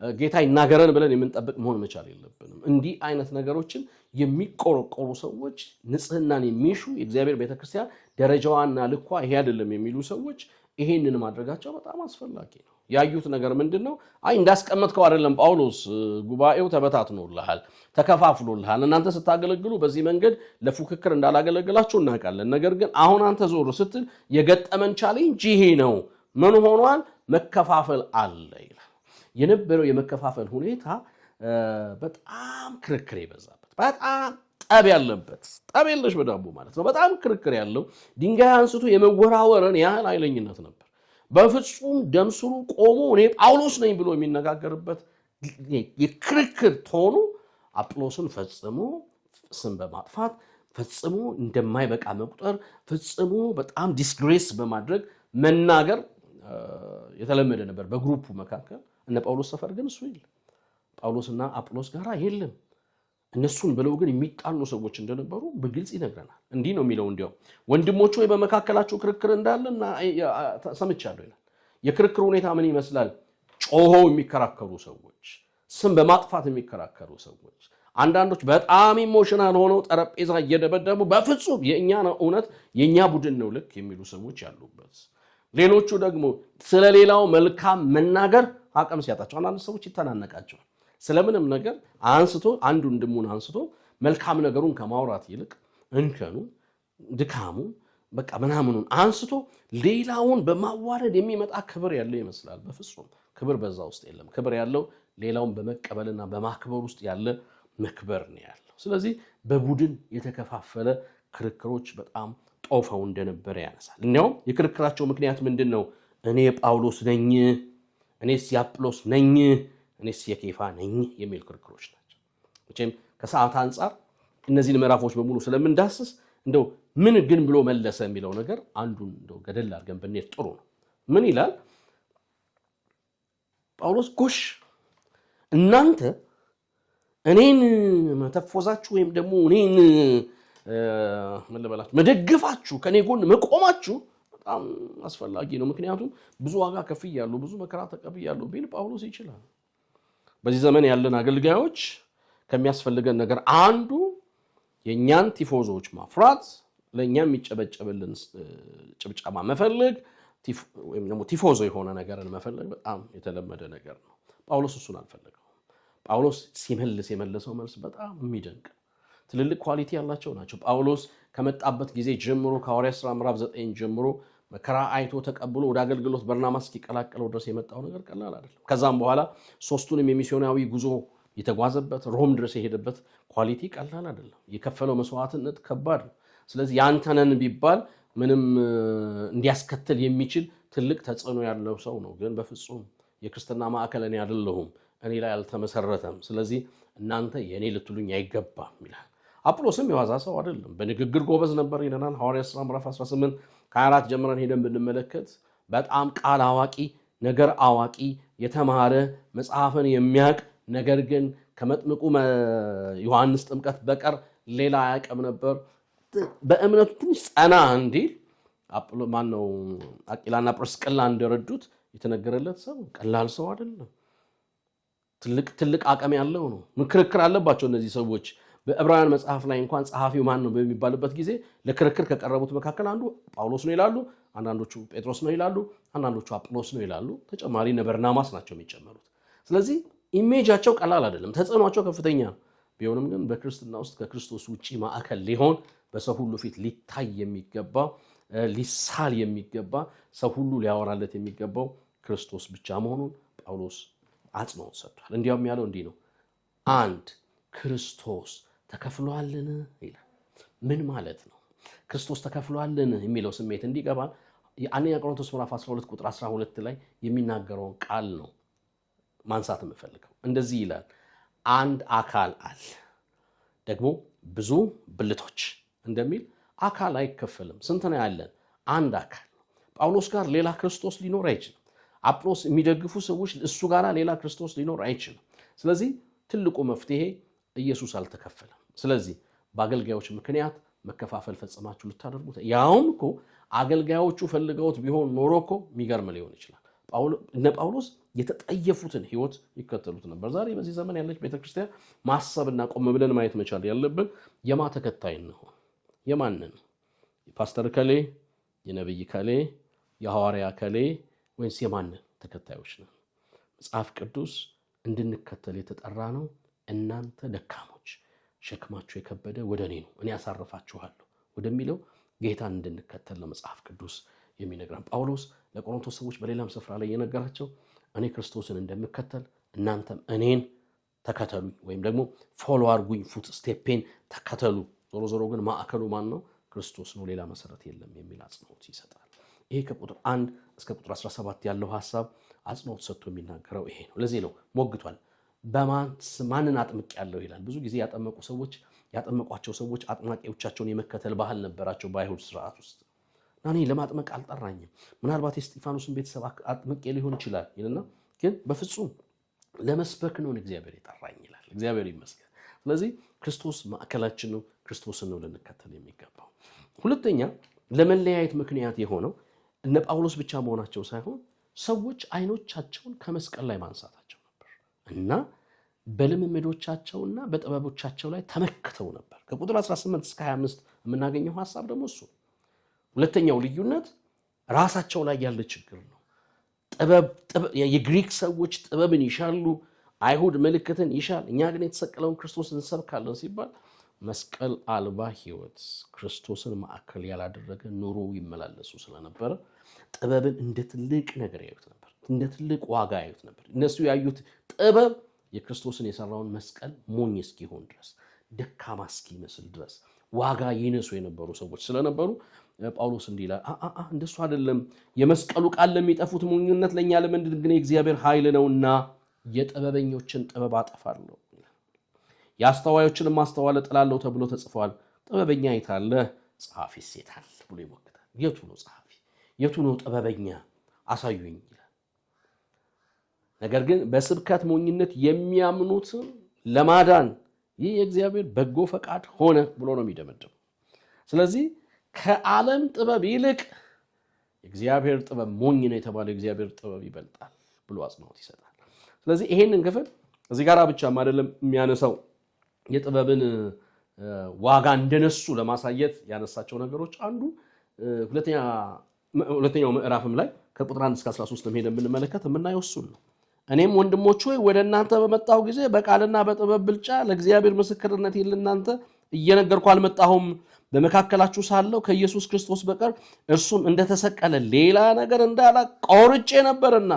ጌታ ይናገረን ብለን የምንጠብቅ መሆን መቻል የለብንም። እንዲህ አይነት ነገሮችን የሚቆረቆሩ ሰዎች፣ ንጽህናን የሚሹ የእግዚአብሔር ቤተክርስቲያን ደረጃዋና ልኳ ይሄ አይደለም የሚሉ ሰዎች ይሄንን ማድረጋቸው በጣም አስፈላጊ ነው። ያዩት ነገር ምንድነው? እንዳስቀመጥከው አይደለም ጳውሎስ፣ ጉባኤው ተበታትኖልሃል፣ ተከፋፍሎልሃል። እናንተ ስታገለግሉ በዚህ መንገድ ለፉክክር እንዳላገለግላችሁ እናውቃለን። ነገር ግን አሁን አንተ ዞር ስትል የገጠመን ቻሌንጅ ይሄ ነው። ምን ሆኗል? መከፋፈል አለ ይላል። የነበረው የመከፋፈል ሁኔታ በጣም ክርክር የበዛበት፣ በጣም ጠብ ያለበት፣ ጠብ የለሽ በዳቦ ማለት ነው። በጣም ክርክር ያለው ድንጋይ አንስቶ የመወራወርን ያህል ኃይለኝነት ነበር። በፍጹም ደምስሩ ቆሞ እኔ ጳውሎስ ነኝ ብሎ የሚነጋገርበት የክርክር ቶኑ አጵሎስን ፈጽሞ ስም በማጥፋት ፈጽሞ እንደማይበቃ መቁጠር፣ ፈጽሞ በጣም ዲስግሬስ በማድረግ መናገር የተለመደ ነበር በግሩፑ መካከል። እነ ጳውሎስ ሰፈር ግን እሱ የለም። ጳውሎስና አጵሎስ ጋር የለም። እነሱን ብለው ግን የሚጣሉ ሰዎች እንደነበሩ በግልጽ ይነግረናል። እንዲህ ነው የሚለው፣ እንዲያው ወንድሞች ሆይ በመካከላችሁ ክርክር እንዳለና ሰምቻለሁ ይላል። የክርክር ሁኔታ ምን ይመስላል? ጮሆ የሚከራከሩ ሰዎች፣ ስም በማጥፋት የሚከራከሩ ሰዎች፣ አንዳንዶች በጣም ኢሞሽናል ሆነው ጠረጴዛ እየደበደቡ በፍጹም የእኛ ነው እውነት የእኛ ቡድን ነው ልክ የሚሉ ሰዎች ያሉበት፣ ሌሎቹ ደግሞ ስለሌላው መልካም መናገር አቅም ሲያጣቸው አንዳንድ ሰዎች ይተናነቃቸዋል። ስለምንም ነገር አንስቶ አንዱ ወንድሙን አንስቶ መልካም ነገሩን ከማውራት ይልቅ እንከኑ ድካሙ በቃ ምናምኑን አንስቶ ሌላውን በማዋረድ የሚመጣ ክብር ያለው ይመስላል። በፍጹም ክብር በዛ ውስጥ የለም። ክብር ያለው ሌላውን በመቀበልና በማክበር ውስጥ ያለ መክበር ነው ያለው። ስለዚህ በቡድን የተከፋፈለ ክርክሮች በጣም ጦፈው እንደነበረ ያነሳል። እንዲያውም የክርክራቸው ምክንያት ምንድን ነው? እኔ ጳውሎስ ነኝ፣ እኔስ የአጵሎስ ነኝ፣ እኔስ የኬፋ ነኝ የሚል ክርክሮች ናቸው። መቼም ከሰዓት አንጻር እነዚህን ምዕራፎች በሙሉ ስለምንዳስስ እንደው ምን ግን ብሎ መለሰ የሚለው ነገር አንዱን እንደው ገደል አድርገን ብንሄድ ጥሩ ነው። ምን ይላል ጳውሎስ? ጎሽ እናንተ እኔን መተፎዛችሁ ወይም ደግሞ እኔን መለበላችሁ መደግፋችሁ ከኔ ጎን መቆማችሁ በጣም አስፈላጊ ነው። ምክንያቱም ብዙ ዋጋ ከፍያለሁ፣ ብዙ መከራ ተቀብያለሁ ቢል ጳውሎስ ይችላል። በዚህ ዘመን ያለን አገልጋዮች ከሚያስፈልገን ነገር አንዱ የኛን ቲፎዞች ማፍራት፣ ለኛ የሚጨበጨብልን ጭብጨባ መፈለግ ወይም ደግሞ ቲፎዞ የሆነ ነገርን መፈለግ በጣም የተለመደ ነገር ነው። ጳውሎስ እሱን አልፈለገው። ጳውሎስ ሲመልስ የመለሰው መልስ በጣም የሚደንቅ ትልልቅ ኳሊቲ ያላቸው ናቸው። ጳውሎስ ከመጣበት ጊዜ ጀምሮ ከሐዋርያት ሥራ ምዕራፍ 9 ጀምሮ መከራ አይቶ ተቀብሎ ወደ አገልግሎት በርናባስ እስኪቀላቀለው ድረስ የመጣው ነገር ቀላል አይደለም። ከዛም በኋላ ሶስቱንም የሚስዮናዊ ጉዞ የተጓዘበት ሮም ድረስ የሄደበት ኳሊቲ ቀላል አይደለም። የከፈለው መስዋዕትነት ከባድ ነው። ስለዚህ ያንተነን ቢባል ምንም እንዲያስከትል የሚችል ትልቅ ተጽዕኖ ያለው ሰው ነው። ግን በፍጹም የክርስትና ማዕከል እኔ አይደለሁም፣ እኔ ላይ አልተመሰረተም፣ ስለዚህ እናንተ የኔ ልትሉኝ አይገባም ይላል። አጵሎስም የዋዛ ሰው አይደለም። በንግግር ጎበዝ ነበር ይለናል ሐዋርያት ሥራ ምዕራፍ 18 ከ24 ጀምረን ሄደን ብንመለከት በጣም ቃል አዋቂ፣ ነገር አዋቂ፣ የተማረ መጽሐፍን የሚያውቅ ነገር ግን ከመጥምቁ ዮሐንስ ጥምቀት በቀር ሌላ አያውቅም ነበር። በእምነቱ ትንሽ ጸና እንዲል ማነው አቂላና ጵርስቅላ እንደረዱት የተነገረለት ሰው ቀላል ሰው አይደለም። ትልቅ አቅም ያለው ነው። ክርክር አለባቸው እነዚህ ሰዎች። በዕብራውያን መጽሐፍ ላይ እንኳን ጸሐፊው ማን ነው በሚባልበት ጊዜ ለክርክር ከቀረቡት መካከል አንዱ ጳውሎስ ነው ይላሉ፣ አንዳንዶቹ ጴጥሮስ ነው ይላሉ፣ አንዳንዶቹ አጵሎስ ነው ይላሉ። ተጨማሪ በርናባስ ናቸው የሚጨመሩት። ስለዚህ ኢሜጃቸው ቀላል አይደለም፣ ተጽዕኗቸው ከፍተኛ ነው። ቢሆንም ግን በክርስትና ውስጥ ከክርስቶስ ውጪ ማዕከል ሊሆን በሰው ሁሉ ፊት ሊታይ የሚገባ ሊሳል የሚገባ ሰው ሁሉ ሊያወራለት የሚገባው ክርስቶስ ብቻ መሆኑን ጳውሎስ አጽንኦት ሰጥቷል። እንዲያውም ያለው እንዲህ ነው፣ አንድ ክርስቶስ ተከፍሏልን ይላል። ምን ማለት ነው ክርስቶስ ተከፍሏልን የሚለው ስሜት እንዲገባን የአንደኛ ቆሮንቶስ ምዕራፍ 12 ቁጥር 12 ላይ የሚናገረውን ቃል ነው ማንሳት የምፈልገው። እንደዚህ ይላል፣ አንድ አካል አለ ደግሞ ብዙ ብልቶች እንደሚል አካል አይከፈልም። ስንት ነው ያለን? አንድ አካል። ጳውሎስ ጋር ሌላ ክርስቶስ ሊኖር አይችልም። አጵሎስ የሚደግፉ ሰዎች እሱ ጋር ሌላ ክርስቶስ ሊኖር አይችልም። ስለዚህ ትልቁ መፍትሄ ኢየሱስ አልተከፈለም። ስለዚህ በአገልጋዮች ምክንያት መከፋፈል ፈጽማችሁ ልታደርጉት፣ ያውም እኮ አገልጋዮቹ ፈልገውት ቢሆን ኖሮ እኮ የሚገርም ሊሆን ይችላል። እነ ጳውሎስ የተጠየፉትን ህይወት ይከተሉት ነበር። ዛሬ በዚህ ዘመን ያለች ቤተክርስቲያን ማሰብና ቆም ብለን ማየት መቻል ያለብን የማ ተከታይ ነው? የማንን? የፓስተር ከሌ፣ የነብይ ከሌ፣ የሐዋርያ ከሌ ወይስ የማንን ተከታዮች ነው? መጽሐፍ ቅዱስ እንድንከተል የተጠራ ነው። እናንተ ደካሞች ሸክማችሁ የከበደ ወደ እኔ ነው እኔ አሳርፋችኋለሁ ወደሚለው ጌታን እንድንከተል ለመጽሐፍ ቅዱስ የሚነግረን። ጳውሎስ ለቆሮንቶስ ሰዎች በሌላም ስፍራ ላይ የነገራቸው እኔ ክርስቶስን እንደምከተል እናንተም እኔን ተከተሉ ወይም ደግሞ ፎሎ አድርጉኝ፣ ፉት ስቴፔን ተከተሉ። ዞሮ ዞሮ ግን ማዕከሉ ማን ነው? ክርስቶስ ነው፣ ሌላ መሰረት የለም የሚል አጽንኦት ይሰጣል። ይሄ ከቁጥር 1 እስከ ቁጥር 17 ያለው ሐሳብ አጽንኦት ሰጥቶ የሚናገረው ይሄ ነው። ለዚህ ነው ሞግቷል። ማንን አጥምቅ ያለው ይላል። ብዙ ጊዜ ያጠመቋቸው ሰዎች አጥማቂዎቻቸውን የመከተል ባህል ነበራቸው በአይሁድ ስርዓት ውስጥ። እኔ ለማጥመቅ አልጠራኝም፣ ምናልባት የስጢፋኖስን ቤተሰብ አጥምቄ ሊሆን ይችላል ይልና ግን በፍጹም ለመስበክ ነው እግዚአብሔር የጠራኝ ይላል። እግዚአብሔር ይመስገን። ስለዚህ ክርስቶስ ማዕከላችን ነው፣ ክርስቶስን ነው ልንከተል የሚገባው። ሁለተኛ ለመለያየት ምክንያት የሆነው እነ ጳውሎስ ብቻ መሆናቸው ሳይሆን ሰዎች አይኖቻቸውን ከመስቀል ላይ ማንሳታቸው ነበር እና በልምምዶቻቸውና በጥበቦቻቸው ላይ ተመክተው ነበር። ከቁጥር 18 እስከ 25 የምናገኘው ሐሳብ ደግሞ እሱ። ሁለተኛው ልዩነት ራሳቸው ላይ ያለ ችግር ነው። የግሪክ ሰዎች ጥበብን ይሻሉ፣ አይሁድ ምልክትን ይሻል፣ እኛ ግን የተሰቀለውን ክርስቶስን እንሰብካለን ሲባል መስቀል አልባ ህይወት፣ ክርስቶስን ማዕከል ያላደረገ ኑሮ ይመላለሱ ስለነበረ ጥበብን እንደ ትልቅ ነገር ያዩት ነበር፣ እንደ ትልቅ ዋጋ ያዩት ነበር። እነሱ ያዩት ጥበብ የክርስቶስን የሰራውን መስቀል ሞኝ እስኪሆን ድረስ፣ ደካማ እስኪመስል ድረስ ዋጋ ይነሱ የነበሩ ሰዎች ስለነበሩ ጳውሎስ እንዲህ ይላል፣ እንደሱ አይደለም፣ የመስቀሉ ቃል ለሚጠፉት ሞኝነት፣ ለእኛ ለምንድን ግን የእግዚአብሔር ኃይል ነውና የጥበበኞችን ጥበብ አጠፋለሁ፣ የአስተዋዮችንም ማስተዋል እጥላለሁ ተብሎ ተጽፏል። ጥበበኛ የታለ? ጸሐፊስ የታለ ብሎ ይሞግታል። የቱ ነው ጸሐፊ? የቱ ነው ጥበበኛ? አሳዩኝ ይላል። ነገር ግን በስብከት ሞኝነት የሚያምኑትን ለማዳን ይህ የእግዚአብሔር በጎ ፈቃድ ሆነ ብሎ ነው የሚደመድመው። ስለዚህ ከዓለም ጥበብ ይልቅ የእግዚአብሔር ጥበብ ሞኝ ነው የተባለው የእግዚአብሔር ጥበብ ይበልጣል ብሎ አጽንኦት ይሰጣል። ስለዚህ ይሄንን ክፍል እዚህ ጋር ብቻም አይደለም የሚያነሳው፣ የጥበብን ዋጋ እንደነሱ ለማሳየት ያነሳቸው ነገሮች አንዱ ሁለተኛው ምዕራፍም ላይ ከቁጥር 1 እስከ 13 ሄደን ብንመለከት የምናየው እሱን ነው። እኔም ወንድሞች ሆይ ወደ እናንተ በመጣሁ ጊዜ በቃልና በጥበብ ብልጫ ለእግዚአብሔር ምስክርነት ለእናንተ እየነገርኩ አልመጣሁም። በመካከላችሁ ሳለሁ ከኢየሱስ ክርስቶስ በቀር እርሱም እንደተሰቀለ ሌላ ነገር እንዳላውቅ ቆርጬ ነበርና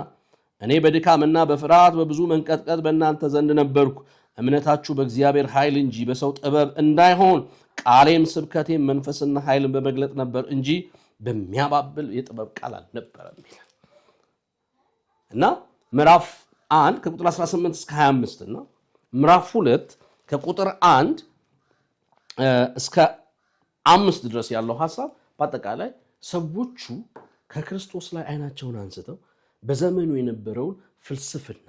እኔ በድካምና በፍርሃት በብዙ መንቀጥቀጥ በእናንተ ዘንድ ነበርኩ። እምነታችሁ በእግዚአብሔር ኃይል እንጂ በሰው ጥበብ እንዳይሆን ቃሌም ስብከቴም መንፈስና ኃይልን በመግለጥ ነበር እንጂ በሚያባብል የጥበብ ቃል አልነበረም ይላል እና ምዕራፍ 1 ከቁጥር 18 እስከ 25 እና ምዕራፍ 2 ከቁጥር 1 እስከ 5 ድረስ ያለው ሐሳብ በአጠቃላይ ሰዎቹ ከክርስቶስ ላይ አይናቸውን አንስተው በዘመኑ የነበረውን ፍልስፍና፣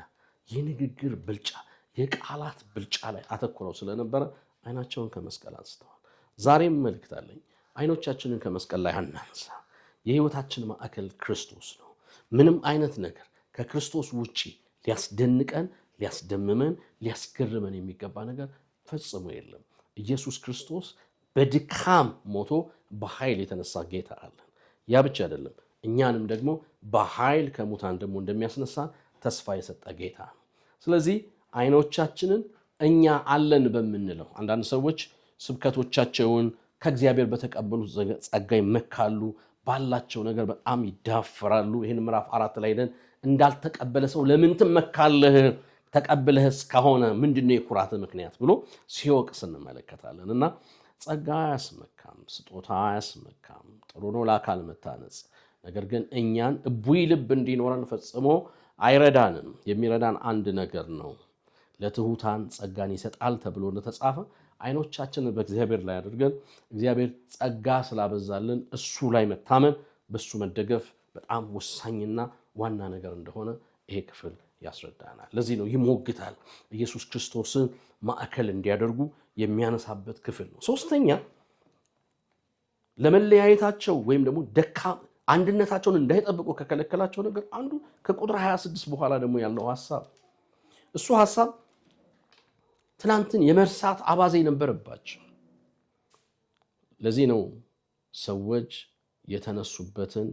የንግግር ብልጫ፣ የቃላት ብልጫ ላይ አተኩረው ስለነበረ አይናቸውን ከመስቀል አንስተዋል። ዛሬም መልእክት አለኝ። አይኖቻችንን ከመስቀል ላይ አናንሳ። የህይወታችን ማዕከል ክርስቶስ ነው። ምንም አይነት ነገር ከክርስቶስ ውጪ ሊያስደንቀን፣ ሊያስደምመን፣ ሊያስገርመን የሚገባ ነገር ፈጽሞ የለም። ኢየሱስ ክርስቶስ በድካም ሞቶ በኃይል የተነሳ ጌታ አለን። ያ ብቻ አይደለም፣ እኛንም ደግሞ በኃይል ከሙታን ደግሞ እንደሚያስነሳ ተስፋ የሰጠ ጌታ ነው። ስለዚህ አይኖቻችንን እኛ አለን በምንለው አንዳንድ ሰዎች ስብከቶቻቸውን ከእግዚአብሔር በተቀበሉት ጸጋ ይመካሉ፣ ባላቸው ነገር በጣም ይዳፈራሉ። ይህን ምዕራፍ 4 ላይ ደን እንዳልተቀበለ ሰው ለምን ትመካለህ? ተቀብለህስ ከሆነ ምንድነው የኩራት ምክንያት ብሎ ሲወቅስ እንመለከታለን። እና ጸጋ አያስመካም፣ ስጦታ አያስመካም፣ ጥሩ ነው ለአካል መታነጽ። ነገር ግን እኛን እቡይ ልብ እንዲኖረን ፈጽሞ አይረዳንም። የሚረዳን አንድ ነገር ነው፣ ለትሑታን ጸጋን ይሰጣል ተብሎ እንደተጻፈ አይኖቻችንን በእግዚአብሔር ላይ አድርገን እግዚአብሔር ጸጋ ስላበዛልን እሱ ላይ መታመን፣ በሱ መደገፍ በጣም ወሳኝና ዋና ነገር እንደሆነ ይሄ ክፍል ያስረዳናል። ለዚህ ነው ይሞግታል፣ ኢየሱስ ክርስቶስን ማዕከል እንዲያደርጉ የሚያነሳበት ክፍል ነው። ሶስተኛ ለመለያየታቸው ወይም ደግሞ አንድነታቸውን እንዳይጠብቁ ከከለከላቸው ነገር አንዱ ከቁጥር 26 በኋላ ደግሞ ያለው ሐሳብ እሱ ሐሳብ ትናንትን የመርሳት አባዜ ነበረባቸው። ለዚህ ነው ሰዎች የተነሱበትን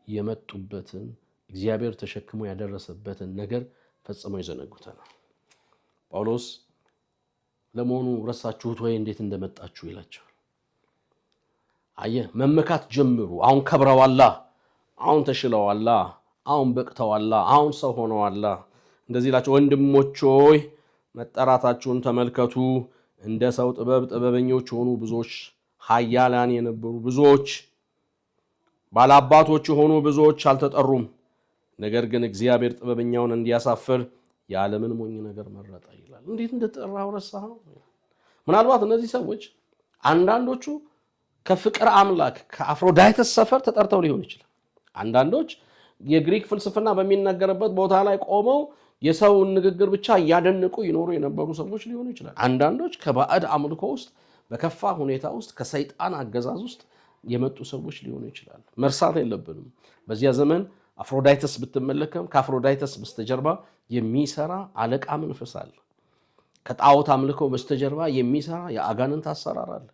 የመጡበትን እግዚአብሔር ተሸክሞ ያደረሰበትን ነገር ፈጽሞ ይዘነጉታል። ጳውሎስ ለመሆኑ ረሳችሁት ወይ እንዴት እንደመጣችሁ ይላቸው። መመካት ጀምሩ። አሁን ከብረዋላ፣ አሁን ተሽለዋላ፣ አሁን በቅተዋላ፣ አሁን ሰው ሆነዋላ። እንደዚህ ይላቸው፣ ወንድሞች ሆይ መጠራታችሁን ተመልከቱ። እንደ ሰው ጥበበኞች ሆኑ ብዙዎች፣ ኃያላን የነበሩ ብዙዎች፣ ባላባቶች የሆኑ ብዙዎች አልተጠሩም። ነገር ግን እግዚአብሔር ጥበበኛውን እንዲያሳፍር የዓለምን ሞኝ ነገር መረጠ ይላል። እንዴት እንደተጠራው ረሳኸው? ምናልባት እነዚህ ሰዎች አንዳንዶቹ ከፍቅር አምላክ ከአፍሮዳይተስ ሰፈር ተጠርተው ሊሆን ይችላል። አንዳንዶች የግሪክ ፍልስፍና በሚነገርበት ቦታ ላይ ቆመው የሰውን ንግግር ብቻ እያደነቁ ይኖሩ የነበሩ ሰዎች ሊሆኑ ይችላል። አንዳንዶች ከባዕድ አምልኮ ውስጥ በከፋ ሁኔታ ውስጥ ከሰይጣን አገዛዝ ውስጥ የመጡ ሰዎች ሊሆኑ ይችላል። መርሳት የለብንም። በዚያ ዘመን አፍሮዳይተስ ብትመለከም ከአፍሮዳይተስ በስተጀርባ የሚሰራ አለቃ መንፈስ አለ። ከጣዖት አምልኮ በስተጀርባ የሚሰራ የአጋንንት አሰራር አለ።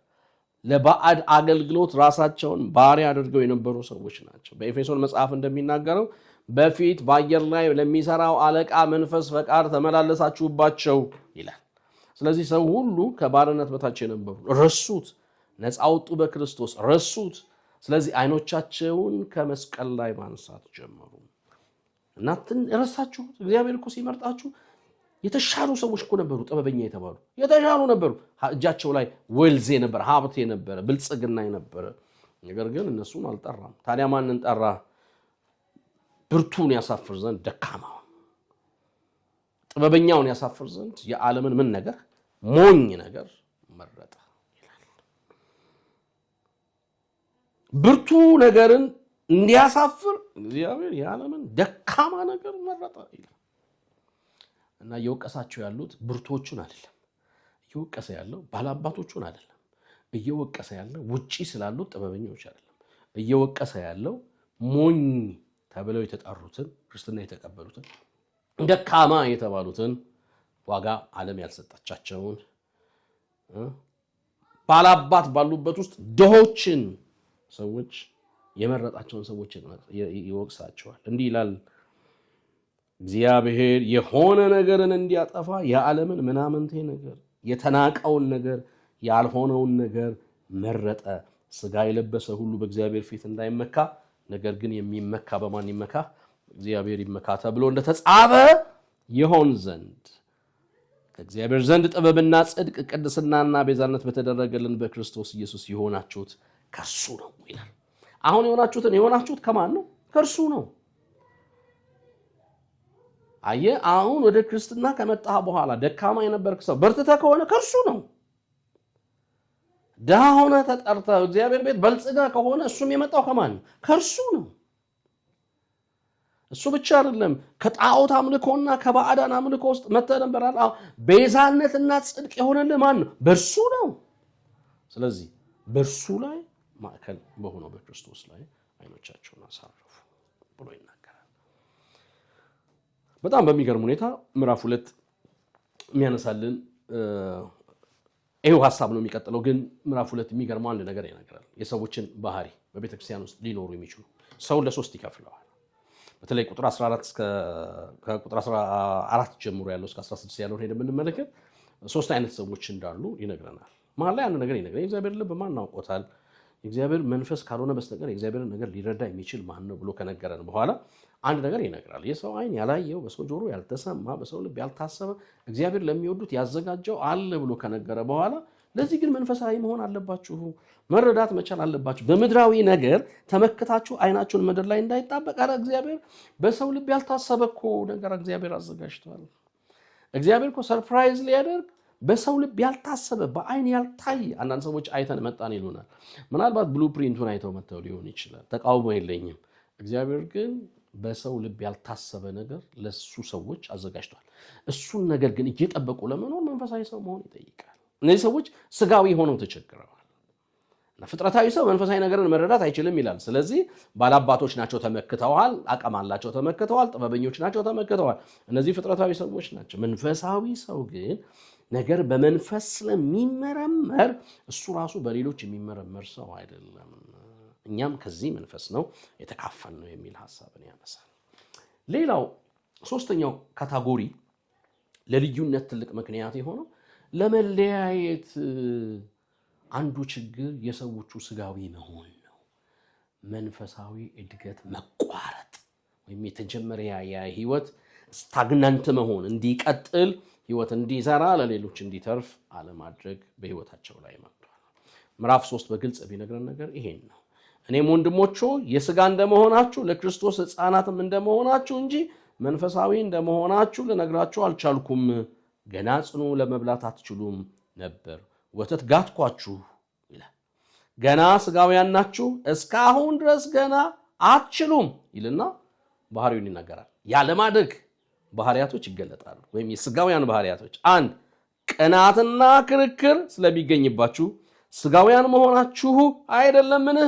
ለባዕድ አገልግሎት ራሳቸውን ባሪያ አድርገው የነበሩ ሰዎች ናቸው። በኤፌሶን መጽሐፍ እንደሚናገረው በፊት በአየር ላይ ለሚሰራው አለቃ መንፈስ ፈቃድ ተመላለሳችሁባቸው ይላል። ስለዚህ ሰው ሁሉ ከባርነት በታች የነበሩ ረሱት፣ ነፃ ወጡ፣ በክርስቶስ ረሱት። ስለዚህ አይኖቻቸውን ከመስቀል ላይ ማንሳት ጀመሩ። እናንተን ረሳችሁት? እግዚአብሔር እኮ ሲመርጣችሁ የተሻሉ ሰዎች እኮ ነበሩ፣ ጥበበኛ የተባሉ የተሻሉ ነበሩ። እጃቸው ላይ ወልዝ የነበረ ሀብት የነበረ ብልጽግና የነበረ፣ ነገር ግን እነሱን አልጠራም። ታዲያ ማንን ጠራ? ብርቱን ያሳፍር ዘንድ ደካማውን፣ ጥበበኛውን ያሳፍር ዘንድ የዓለምን ምን ነገር ሞኝ ነገር መረጠ ይላል። ብርቱ ነገርን እንዲያሳፍር እግዚአብሔር የዓለምን ደካማ ነገር መረጠ ይላል። እና እየወቀሳቸው ያሉት ብርቶቹን አይደለም፣ እየወቀሰ ያለው ባላባቶቹን አይደለም፣ እየወቀሰ ያለው ውጪ ስላሉት ጥበበኞች አይደለም፣ እየወቀሰ ያለው ሞኝ ተብለው የተጠሩትን ክርስትና የተቀበሉትን ደካማ የተባሉትን ዋጋ ዓለም ያልሰጣቻቸውን ባላባት ባሉበት ውስጥ ድሆችን ሰዎች የመረጣቸውን ሰዎች ይወቅሳቸዋል። እንዲህ ይላል እግዚአብሔር የሆነ ነገርን እንዲያጠፋ የዓለምን ምናምንቴ ነገር የተናቀውን ነገር ያልሆነውን ነገር መረጠ። ሥጋ የለበሰ ሁሉ በእግዚአብሔር ፊት እንዳይመካ ነገር ግን የሚመካ በማን ይመካ? እግዚአብሔር ይመካ ተብሎ እንደተጻፈ ይሆን ዘንድ ከእግዚአብሔር ዘንድ ጥበብና ጽድቅ ቅድስናና ቤዛነት በተደረገልን በክርስቶስ ኢየሱስ የሆናችሁት ከሱ ነው ይላል። አሁን የሆናችሁት ከማን ነው? ከእርሱ ነው። አየህ፣ አሁን ወደ ክርስትና ከመጣህ በኋላ ደካማ የነበርክ ሰው በርትተህ ከሆነ ከእርሱ ነው። ድሃ ሆነህ ተጠርተህ እግዚአብሔር ቤት በልጽጋ ከሆነ እሱም የመጣው ከማን ነው? ከእርሱ ነው። እሱ ብቻ አይደለም፣ ከጣዖት አምልኮና ከባዕዳን አምልኮ ውስጥ መጥተህ ነበር። ቤዛነትና ጽድቅ የሆነልህ ማን ነው? በእርሱ ነው። ስለዚህ በእርሱ ላይ ማዕከል በሆነው በክርስቶስ ላይ አይኖቻቸውን አሳረፉ ብሎ ይናገራል። በጣም በሚገርም ሁኔታ ምዕራፍ 2 የሚያነሳልን ይሄው ሐሳብ ነው የሚቀጥለው። ግን ምዕራፍ 2 የሚገርመው አንድ ነገር ይናገራል። የሰዎችን ባህሪ በቤተክርስቲያን ውስጥ ሊኖሩ የሚችሉ ሰውን ለሶስት ይከፍለዋል። በተለይ ቁጥር 14 እስከ ቁጥር 14 ጀምሮ ያለው እስከ 16 ያለውን ሄደን ብንመለከት ሶስት አይነት ሰዎች እንዳሉ ይነግረናል። መሀል ላይ አንድ ነገር ይነግረናል። የእግዚአብሔር ልብ ማን አውቆታል? የእግዚአብሔር መንፈስ ካልሆነ በስተቀር የእግዚአብሔርን ነገር ሊረዳ የሚችል ማን ነው ብሎ ከነገረን በኋላ አንድ ነገር ይነግራል። የሰው ዓይን ያላየው፣ በሰው ጆሮ ያልተሰማ፣ በሰው ልብ ያልታሰበ እግዚአብሔር ለሚወዱት ያዘጋጀው አለ ብሎ ከነገረ በኋላ ለዚህ ግን መንፈሳዊ መሆን አለባችሁ፣ መረዳት መቻል አለባችሁ። በምድራዊ ነገር ተመክታችሁ ዓይናችሁን ምድር ላይ እንዳይጣበቅ አለ እግዚአብሔር። በሰው ልብ ያልታሰበ እኮ ነገር እግዚአብሔር አዘጋጅቷል። እግዚአብሔር እኮ ሰርፕራይዝ ሊያደርግ በሰው ልብ ያልታሰበ በዓይን ያልታየ። አንዳንድ ሰዎች አይተን መጣን ይሉናል። ምናልባት ብሉፕሪንቱን አይተው መጥተው ሊሆን ይችላል። ተቃውሞ የለኝም። እግዚአብሔር ግን በሰው ልብ ያልታሰበ ነገር ለሱ ሰዎች አዘጋጅቷል። እሱን ነገር ግን እየጠበቁ ለመኖር መንፈሳዊ ሰው መሆን ይጠይቃል። እነዚህ ሰዎች ስጋዊ ሆነው ተቸግረዋል። ፍጥረታዊ ሰው መንፈሳዊ ነገርን መረዳት አይችልም ይላል። ስለዚህ ባላባቶች ናቸው ተመክተዋል፣ አቅም አላቸው ተመክተዋል፣ ጥበበኞች ናቸው ተመክተዋል። እነዚህ ፍጥረታዊ ሰዎች ናቸው። መንፈሳዊ ሰው ግን ነገር በመንፈስ ስለሚመረመር እሱ ራሱ በሌሎች የሚመረመር ሰው አይደለም። እኛም ከዚህ መንፈስ ነው የተካፈልነው የሚል ሐሳብን ያነሳል። ሌላው ሶስተኛው ካታጎሪ ለልዩነት ትልቅ ምክንያት የሆነው ለመለያየት አንዱ ችግር የሰዎቹ ስጋዊ መሆን ነው። መንፈሳዊ እድገት መቋረጥ ወይም የተጀመረ ህይወት ስታግናንት መሆን፣ እንዲቀጥል ህይወት እንዲሰራ ለሌሎች እንዲተርፍ አለማድረግ በህይወታቸው ላይ መጥቷል። ምዕራፍ 3 በግልጽ ቢነግረን ነገር ይሄን ነው። እኔም ወንድሞቹ የሥጋ እንደመሆናችሁ ለክርስቶስ ሕፃናትም እንደመሆናችሁ እንጂ መንፈሳዊ እንደመሆናችሁ ልነግራችሁ አልቻልኩም። ገና ጽኑ ለመብላት አትችሉም ነበር፣ ወተት ጋትኳችሁ ይላል። ገና ስጋውያን ናችሁ፣ እስካሁን ድረስ ገና አትችሉም ይልና ባህሪውን ይናገራል። ያለማደግ ባህሪያቶች ይገለጣሉ። ወይም የስጋውያን ባህሪያቶች አንድ ቅናትና ክርክር ስለሚገኝባችሁ ስጋውያን መሆናችሁ አይደለምን?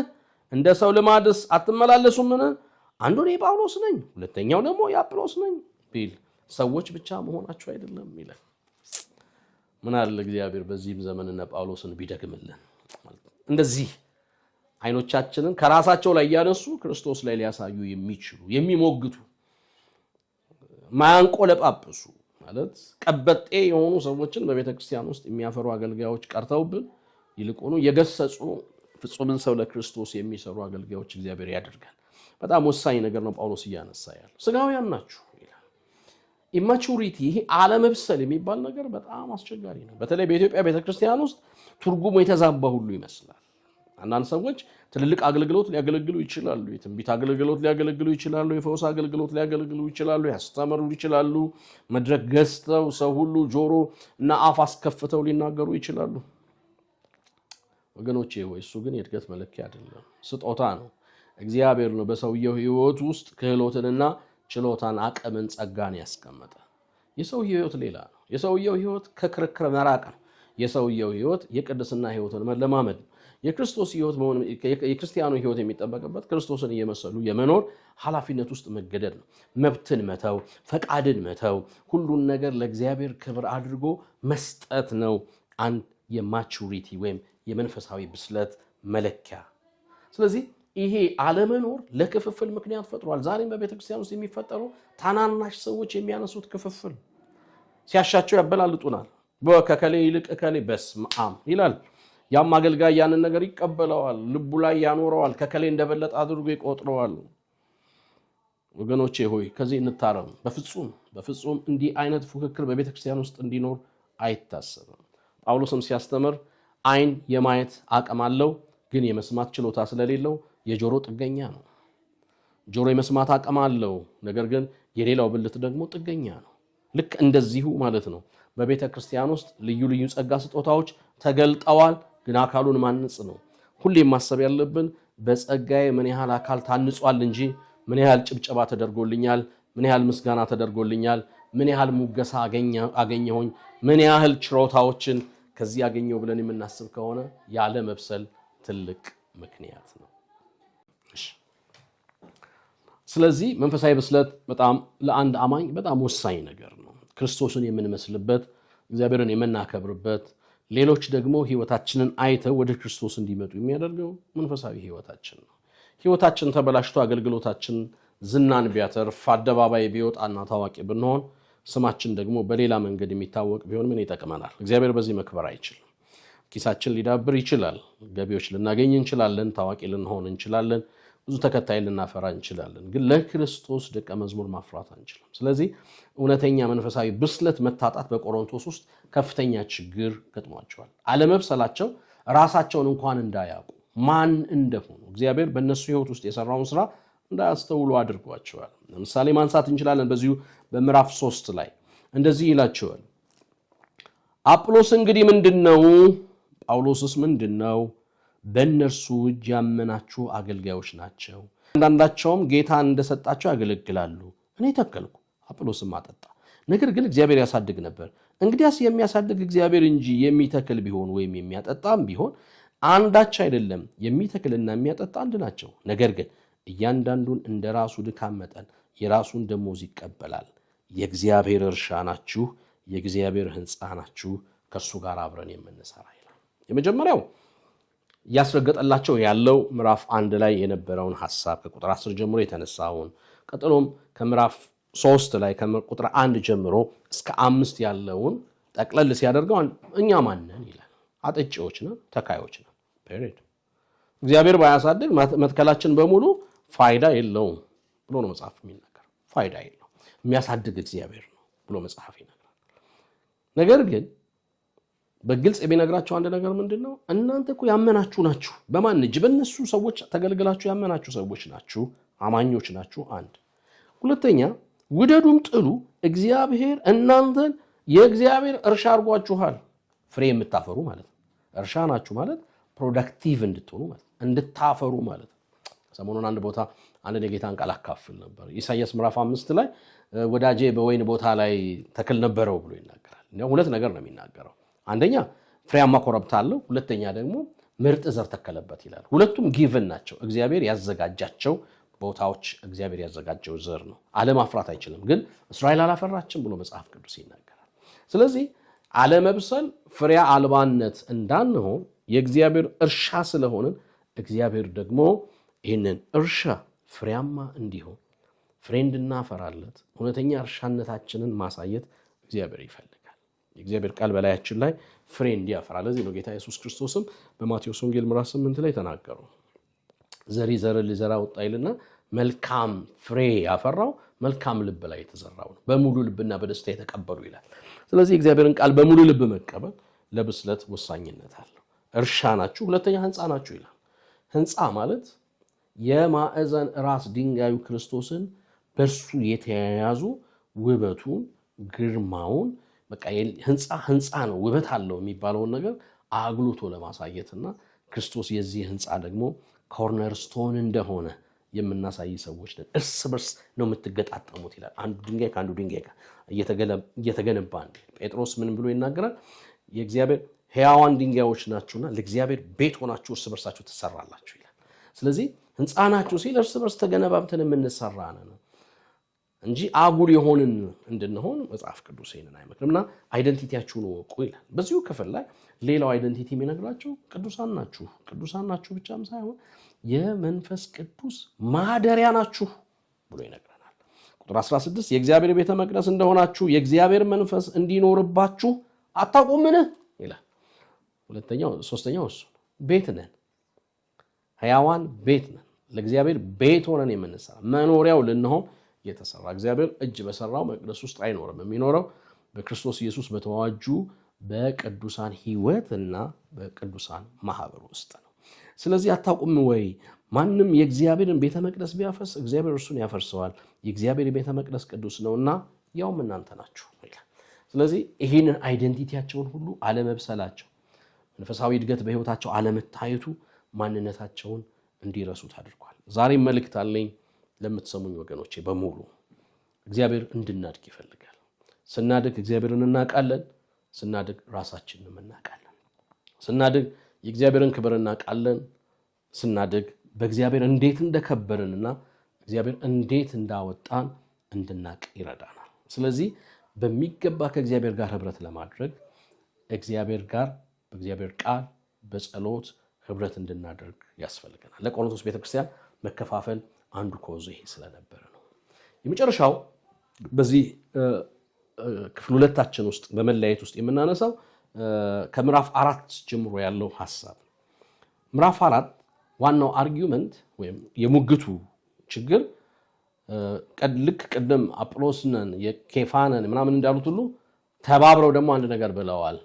እንደ ሰው ልማድስ አትመላለሱምን? አንዱ እኔ ጳውሎስ ነኝ፣ ሁለተኛው ደግሞ የአጵሎስ ነኝ ቢል ሰዎች ብቻ መሆናችሁ አይደለም ይላል። ምን አለ እግዚአብሔር በዚህም ዘመን እነ ጳውሎስን ቢደግምልን። እንደዚህ አይኖቻችንን ከራሳቸው ላይ እያነሱ ክርስቶስ ላይ ሊያሳዩ የሚችሉ የሚሞግቱ ማያንቆለጳጵሱ ማለት ቀበጤ የሆኑ ሰዎችን በቤተክርስቲያን ውስጥ የሚያፈሩ አገልጋዮች ቀርተውብን ይልቁኑ የገሰጹ ፍጹምን ሰው ለክርስቶስ የሚሰሩ አገልጋዮች እግዚአብሔር ያደርጋል። በጣም ወሳኝ ነገር ነው ጳውሎስ እያነሳ ያለው። ስጋውያን ናችሁ ይላል። ኢማቹሪቲ፣ ይሄ አለመብሰል የሚባል ነገር በጣም አስቸጋሪ ነው። በተለይ በኢትዮጵያ ቤተክርስቲያን ውስጥ ትርጉሙ የተዛባ ሁሉ ይመስላል። አንዳንድ ሰዎች ትልልቅ አገልግሎት ሊያገለግሉ ይችላሉ። የትንቢት አገልግሎት ሊያገለግሉ ይችላሉ። የፈውስ አገልግሎት ሊያገለግሉ ይችላሉ። ያስተምሩ ይችላሉ። መድረክ ገዝተው ሰው ሁሉ ጆሮ እና አፍ አስከፍተው ሊናገሩ ይችላሉ። ወገኖቼ ሆይ እሱ ግን የእድገት መለኪያ አይደለም፣ ስጦታ ነው። እግዚአብሔር ነው በሰውየው ህይወት ውስጥ ክህሎትንና ችሎታን፣ አቅምን፣ ጸጋን ያስቀመጠ። የሰውየው ህይወት ሌላ ነው። የሰውየው ህይወት ከክርክር መራቅ ነው። የሰውየው ህይወት የቅድስና ህይወትን መለማመድ ነው። የክርስቶስ ህይወት የክርስቲያኑ ህይወት የሚጠበቅበት ክርስቶስን እየመሰሉ የመኖር ኃላፊነት ውስጥ መገደድ ነው። መብትን መተው፣ ፈቃድን መተው፣ ሁሉን ነገር ለእግዚአብሔር ክብር አድርጎ መስጠት ነው አንድ የማቹሪቲ ወይም የመንፈሳዊ ብስለት መለኪያ። ስለዚህ ይሄ አለመኖር ለክፍፍል ምክንያት ፈጥሯል። ዛሬም በቤተክርስቲያን ውስጥ የሚፈጠሩ ታናናሽ ሰዎች የሚያነሱት ክፍፍል ሲያሻቸው ያበላልጡናል። በከከሌ ይልቅ ከከሌ በስመ አብ ይላል። ያም አገልጋይ ያንን ነገር ይቀበለዋል፣ ልቡ ላይ ያኖረዋል፣ ከከሌ እንደበለጠ አድርጎ ይቆጥረዋል። ወገኖቼ ሆይ ከዚህ እንታረም። በፍጹም እንዲህ አይነት ፉክክር በቤተክርስቲያን ውስጥ እንዲኖር አይታሰብም። ጳውሎስም ሲያስተምር ዓይን የማየት አቅም አለው፣ ግን የመስማት ችሎታ ስለሌለው የጆሮ ጥገኛ ነው። ጆሮ የመስማት አቅም አለው፣ ነገር ግን የሌላው ብልት ደግሞ ጥገኛ ነው። ልክ እንደዚሁ ማለት ነው። በቤተ ክርስቲያን ውስጥ ልዩ ልዩ ጸጋ ስጦታዎች ተገልጠዋል፣ ግን አካሉን ማነጽ ነው። ሁሌም ማሰብ ያለብን በጸጋዬ ምን ያህል አካል ታንጿል እንጂ ምን ያህል ጭብጨባ ተደርጎልኛል፣ ምን ያህል ምስጋና ተደርጎልኛል፣ ምን ያህል ሙገሳ አገኘሁኝ፣ ምን ያህል ችሮታዎችን ከዚህ ያገኘው ብለን የምናስብ ከሆነ ያለ መብሰል ትልቅ ምክንያት ነው። ስለዚህ መንፈሳዊ ብስለት በጣም ለአንድ አማኝ በጣም ወሳኝ ነገር ነው። ክርስቶስን የምንመስልበት፣ እግዚአብሔርን የምናከብርበት፣ ሌሎች ደግሞ ህይወታችንን አይተው ወደ ክርስቶስ እንዲመጡ የሚያደርገው መንፈሳዊ ህይወታችን ነው። ህይወታችን ተበላሽቶ አገልግሎታችን ዝናን ቢያተርፍ አደባባይ ቢወጣና ታዋቂ ብንሆን ስማችን ደግሞ በሌላ መንገድ የሚታወቅ ቢሆን ምን ይጠቅመናል? እግዚአብሔር በዚህ መክበር አይችልም። ኪሳችን ሊዳብር ይችላል፣ ገቢዎች ልናገኝ እንችላለን፣ ታዋቂ ልንሆን እንችላለን፣ ብዙ ተከታይ ልናፈራ እንችላለን፣ ግን ለክርስቶስ ደቀ መዝሙር ማፍራት አንችልም። ስለዚህ እውነተኛ መንፈሳዊ ብስለት መታጣት በቆሮንቶስ ውስጥ ከፍተኛ ችግር ገጥሟቸዋል። አለመብሰላቸው ራሳቸውን እንኳን እንዳያውቁ ማን እንደሆኑ እግዚአብሔር በእነሱ ህይወት ውስጥ የሰራውን ስራ እንዳያስተውሉ አድርጓቸዋል። ለምሳሌ ማንሳት እንችላለን። በዚሁ በምዕራፍ 3 ላይ እንደዚህ ይላቸዋል። አጵሎስ እንግዲህ ምንድነው? ጳውሎስስ ምንድነው? በእነርሱ እጅ ያመናችሁ አገልጋዮች ናቸው። አንዳንዳቸውም ጌታ እንደሰጣቸው ያገለግላሉ። እኔ ተከልኩ፣ አጵሎስም አጠጣ፣ ነገር ግን እግዚአብሔር ያሳድግ ነበር። እንግዲያስ የሚያሳድግ እግዚአብሔር እንጂ የሚተክል ቢሆን ወይም የሚያጠጣም ቢሆን አንዳች አይደለም። የሚተክልና የሚያጠጣ አንድ ናቸው። ነገር ግን እያንዳንዱን እንደ ራሱ ድካም መጠን የራሱን ደሞዝ ይቀበላል። የእግዚአብሔር እርሻ ናችሁ፣ የእግዚአብሔር ሕንፃ ናችሁ፣ ከእርሱ ጋር አብረን የምንሰራ ይላል። የመጀመሪያው ያስረገጠላቸው ያለው ምዕራፍ 1 ላይ የነበረውን ሐሳብ ከቁጥር 10 ጀምሮ የተነሳውን፣ ቀጥሎም ከምዕራፍ 3 ላይ ከቁጥር 1 ጀምሮ እስከ 5 ያለውን ጠቅለል ሲያደርገው እኛ ማንን ይላል። አጥጪዎች ነን፣ ተካዮች ነን። ፔሪድ። እግዚአብሔር ባያሳድግ መትከላችን በሙሉ ፋይዳ የለውም ብሎ ነው መጽሐፍ የሚናገር። ፋይዳ የለውም፣ የሚያሳድግ እግዚአብሔር ነው ብሎ መጽሐፍ ይነግራል። ነገር ግን በግልጽ የሚነግራቸው አንድ ነገር ምንድነው? እናንተ እኮ ያመናችሁ ናችሁ። በማን እጅ? በእነሱ ሰዎች ተገልግላችሁ ያመናችሁ ሰዎች ናችሁ፣ አማኞች ናችሁ። አንድ ሁለተኛ፣ ውደዱም ጥሉ፣ እግዚአብሔር እናንተን የእግዚአብሔር እርሻ አድርጓችኋል። ፍሬ የምታፈሩ ማለት ነው። እርሻ ናችሁ ማለት ፕሮዳክቲቭ እንድትሆኑ ማለት እንድታፈሩ ማለት ነው። ሰሞኑን አንድ ቦታ አንድ የጌታን ቃል አካፍል ነበር። ኢሳይያስ ምዕራፍ 5 ላይ ወዳጄ በወይን ቦታ ላይ ተክል ነበረው ብሎ ይናገራል። ሁለት ነገር ነው የሚናገረው። አንደኛ ፍሬያማ ኮረብታ አለው፣ ሁለተኛ ደግሞ ምርጥ ዘር ተከለበት ይላል። ሁለቱም ጊቭን ናቸው። እግዚአብሔር ያዘጋጃቸው ቦታዎች፣ እግዚአብሔር ያዘጋጀው ዘር ነው። ዓለም ማፍራት አይችልም፣ ግን እስራኤል አላፈራችም ብሎ መጽሐፍ ቅዱስ ይናገራል። ስለዚህ አለመብሰል፣ ፍሬ አልባነት እንዳንሆን የእግዚአብሔር እርሻ ስለሆንን እግዚአብሔር ደግሞ ይህንን እርሻ ፍሬያማ እንዲሆን ፍሬ እንድናፈራለት እውነተኛ እርሻነታችንን ማሳየት እግዚአብሔር ይፈልጋል። የእግዚአብሔር ቃል በላያችን ላይ ፍሬ እንዲያፈራ፣ ለዚህ ነው ጌታ ኢየሱስ ክርስቶስም በማቴዎስ ወንጌል ምዕራፍ 8 ላይ ተናገረው። ዘሪ ዘርን ሊዘራ ወጣ ይልና መልካም ፍሬ ያፈራው መልካም ልብ ላይ የተዘራው ነው፣ በሙሉ ልብና በደስታ የተቀበሉ ይላል። ስለዚህ የእግዚአብሔርን ቃል በሙሉ ልብ መቀበል ለብስለት ወሳኝነት አለው። እርሻ ናችሁ፣ ሁለተኛ ሕንፃ ናችሁ ይላል። ሕንፃ ማለት የማዕዘን ራስ ድንጋዩ ክርስቶስን በእርሱ የተያያዙ ውበቱን፣ ግርማውን በቃ ሕንፃ ነው፣ ውበት አለው የሚባለውን ነገር አግሉቶ ለማሳየትና ክርስቶስ የዚህ ሕንፃ ደግሞ ኮርነርስቶን እንደሆነ የምናሳይ ሰዎች ነን። እርስ በርስ ነው የምትገጣጠሙት ይላል። አንዱ ድንጋይ ከአንዱ ድንጋይ ጋር እየተገነባ ጴጥሮስ ምን ብሎ ይናገራል? የእግዚአብሔር ሕያዋን ድንጋዮች ናችሁና ለእግዚአብሔር ቤት ሆናችሁ እርስ በርሳችሁ ትሰራላችሁ ይላል። ስለዚህ ሕንፃ ናችሁ ሲል እርስ በርስ ተገነባብተን የምንሰራ ነን። እንጂ አጉል የሆንን እንድንሆን መጽሐፍ ቅዱስ ይሄንን አይመክርምና አይደንቲቲያችሁን ወቁ ይላል። በዚሁ ክፍል ላይ ሌላው አይደንቲቲ የሚነግራቸው ቅዱሳን ናችሁ ብቻም ሳይሆን የመንፈስ ቅዱስ ማደሪያ ናችሁ ብሎ ይነግረናል። ቁጥር 16 የእግዚአብሔር ቤተ መቅደስ እንደሆናችሁ የእግዚአብሔር መንፈስ እንዲኖርባችሁ አታውቁምን ይላል። ሶስተኛው እሱ ቤት ነን፣ ሕያዋን ቤት ነን፣ ለእግዚአብሔር ቤት ሆነን የምንሰራ መኖሪያው ልንሆን የተሰራ እግዚአብሔር እጅ በሰራው መቅደስ ውስጥ አይኖርም። የሚኖረው በክርስቶስ ኢየሱስ በተዋጁ በቅዱሳን ሕይወትና በቅዱሳን ማህበር ውስጥ ነው። ስለዚህ አታውቁም ወይ? ማንም የእግዚአብሔርን ቤተ መቅደስ ቢያፈርስ እግዚአብሔር እርሱን ያፈርሰዋል፣ የእግዚአብሔር ቤተ መቅደስ ቅዱስ ነውና ያውም እናንተ ናችሁ ይላል። ስለዚህ ይህንን አይደንቲቲያቸውን ሁሉ አለመብሰላቸው፣ መንፈሳዊ እድገት በሕይወታቸው አለመታየቱ ማንነታቸውን እንዲረሱት አድርጓል። ዛሬም መልእክት አለኝ ለምትሰሙኝ ወገኖቼ በሙሉ። እግዚአብሔር እንድናድግ ይፈልጋል። ስናድግ እግዚአብሔርን እናውቃለን፣ ስናድግ ራሳችንን እናውቃለን። ስናድግ የእግዚአብሔርን ክብር እናውቃለን፣ ስናድግ በእግዚአብሔር እንዴት እንደከበርንና እግዚአብሔር እንዴት እንዳወጣን እንድናውቅ ይረዳናል። ስለዚህ በሚገባ ከእግዚአብሔር ጋር ህብረት ለማድረግ እግዚአብሔር ጋር በእግዚአብሔር ቃል በጸሎት ህብረት እንድናደርግ ያስፈልገናል። ለቆሮንቶስ ቤተክርስቲያን መከፋፈል አንዱ ኮዝ ይሄ ስለነበረ ነው። የመጨረሻው በዚህ ክፍል ሁለታችን ውስጥ በመለያየት ውስጥ የምናነሳው ከምዕራፍ 4 ጀምሮ ያለው ሐሳብ። ምዕራፍ 4 ዋናው አርጊውመንት ወይም የሙግቱ ችግር ልክ ቅድም አጵሎስነን የኬፋነን ምናምን እንዳሉት ሁሉ ተባብረው ደግሞ አንድ ነገር ብለዋል።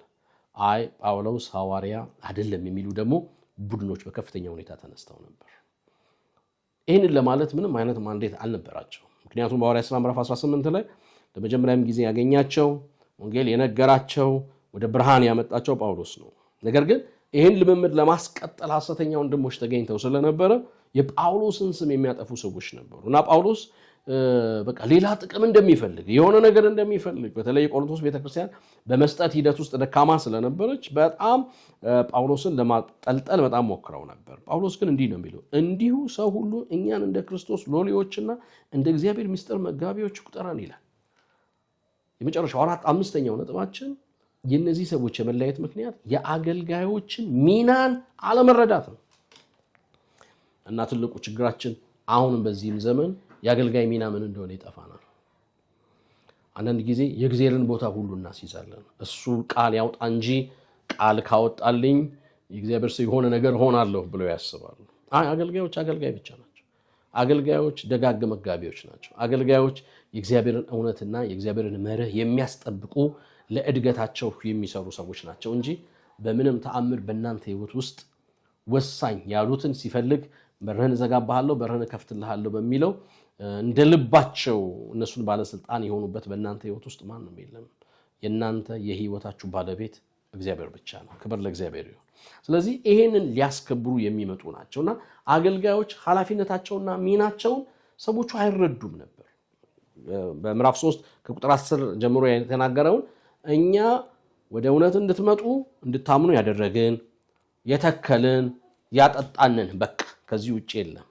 አይ ጳውሎስ ሐዋርያ አይደለም የሚሉ ደግሞ ቡድኖች በከፍተኛ ሁኔታ ተነስተው ነበር። ይህንን ለማለት ምንም አይነት ማንዴት አልነበራቸው። ምክንያቱም በሐዋርያት ሥራ ምዕራፍ 18 ላይ ለመጀመሪያም ጊዜ ያገኛቸው ወንጌል የነገራቸው ወደ ብርሃን ያመጣቸው ጳውሎስ ነው። ነገር ግን ይህን ልምምድ ለማስቀጠል ሐሰተኛ ወንድሞች ተገኝተው ስለነበረ የጳውሎስን ስም የሚያጠፉ ሰዎች ነበሩ እና ጳውሎስ በቃ ሌላ ጥቅም እንደሚፈልግ የሆነ ነገር እንደሚፈልግ በተለይ የቆሮንቶስ ቤተክርስቲያን በመስጠት ሂደት ውስጥ ደካማ ስለነበረች በጣም ጳውሎስን ለማጠልጠል በጣም ሞክረው ነበር። ጳውሎስ ግን እንዲህ ነው የሚለው፣ እንዲሁ ሰው ሁሉ እኛን እንደ ክርስቶስ ሎሌዎችና እንደ እግዚአብሔር ምስጢር መጋቢዎች ቁጠራን ይላል። የመጨረሻው አምስተኛው ነጥባችን የእነዚህ ሰዎች የመለያየት ምክንያት የአገልጋዮችን ሚናን አለመረዳት ነው እና ትልቁ ችግራችን አሁንም በዚህም ዘመን የአገልጋይ ሚና ምን እንደሆነ ይጠፋናል። አንዳንድ ጊዜ የእግዚአብሔርን ቦታ ሁሉ እናስይዛለን። እሱ ቃል ያውጣ እንጂ ቃል ካወጣልኝ የእግዚአብሔር ሰው የሆነ ነገር ሆናለሁ ብለው ያስባሉ። አገልጋዮች አገልጋይ ብቻ ናቸው። አገልጋዮች ደጋግ መጋቢዎች ናቸው። አገልጋዮች የእግዚአብሔርን እውነትና የእግዚአብሔርን መርህ የሚያስጠብቁ ለእድገታቸው የሚሰሩ ሰዎች ናቸው እንጂ በምንም ተአምር በእናንተ ህይወት ውስጥ ወሳኝ ያሉትን ሲፈልግ በርህን እዘጋብሃለሁ በርህን እከፍትልሃለሁ በሚለው እንደ ልባቸው እነሱን ባለስልጣን የሆኑበት በእናንተ ህይወት ውስጥ ማንም የለም። የእናንተ የህይወታችሁ ባለቤት እግዚአብሔር ብቻ ነው። ክብር ለእግዚአብሔር ይሁን። ስለዚህ ይሄንን ሊያስከብሩ የሚመጡ ናቸውና አገልጋዮች ኃላፊነታቸውና ሚናቸውን ሰዎቹ አይረዱም ነበር። በምዕራፍ 3 ከቁጥር 10 ጀምሮ የተናገረውን እኛ ወደ እውነት እንድትመጡ እንድታምኑ ያደረግን የተከልን ያጠጣንን በቃ ከዚህ ውጪ የለም።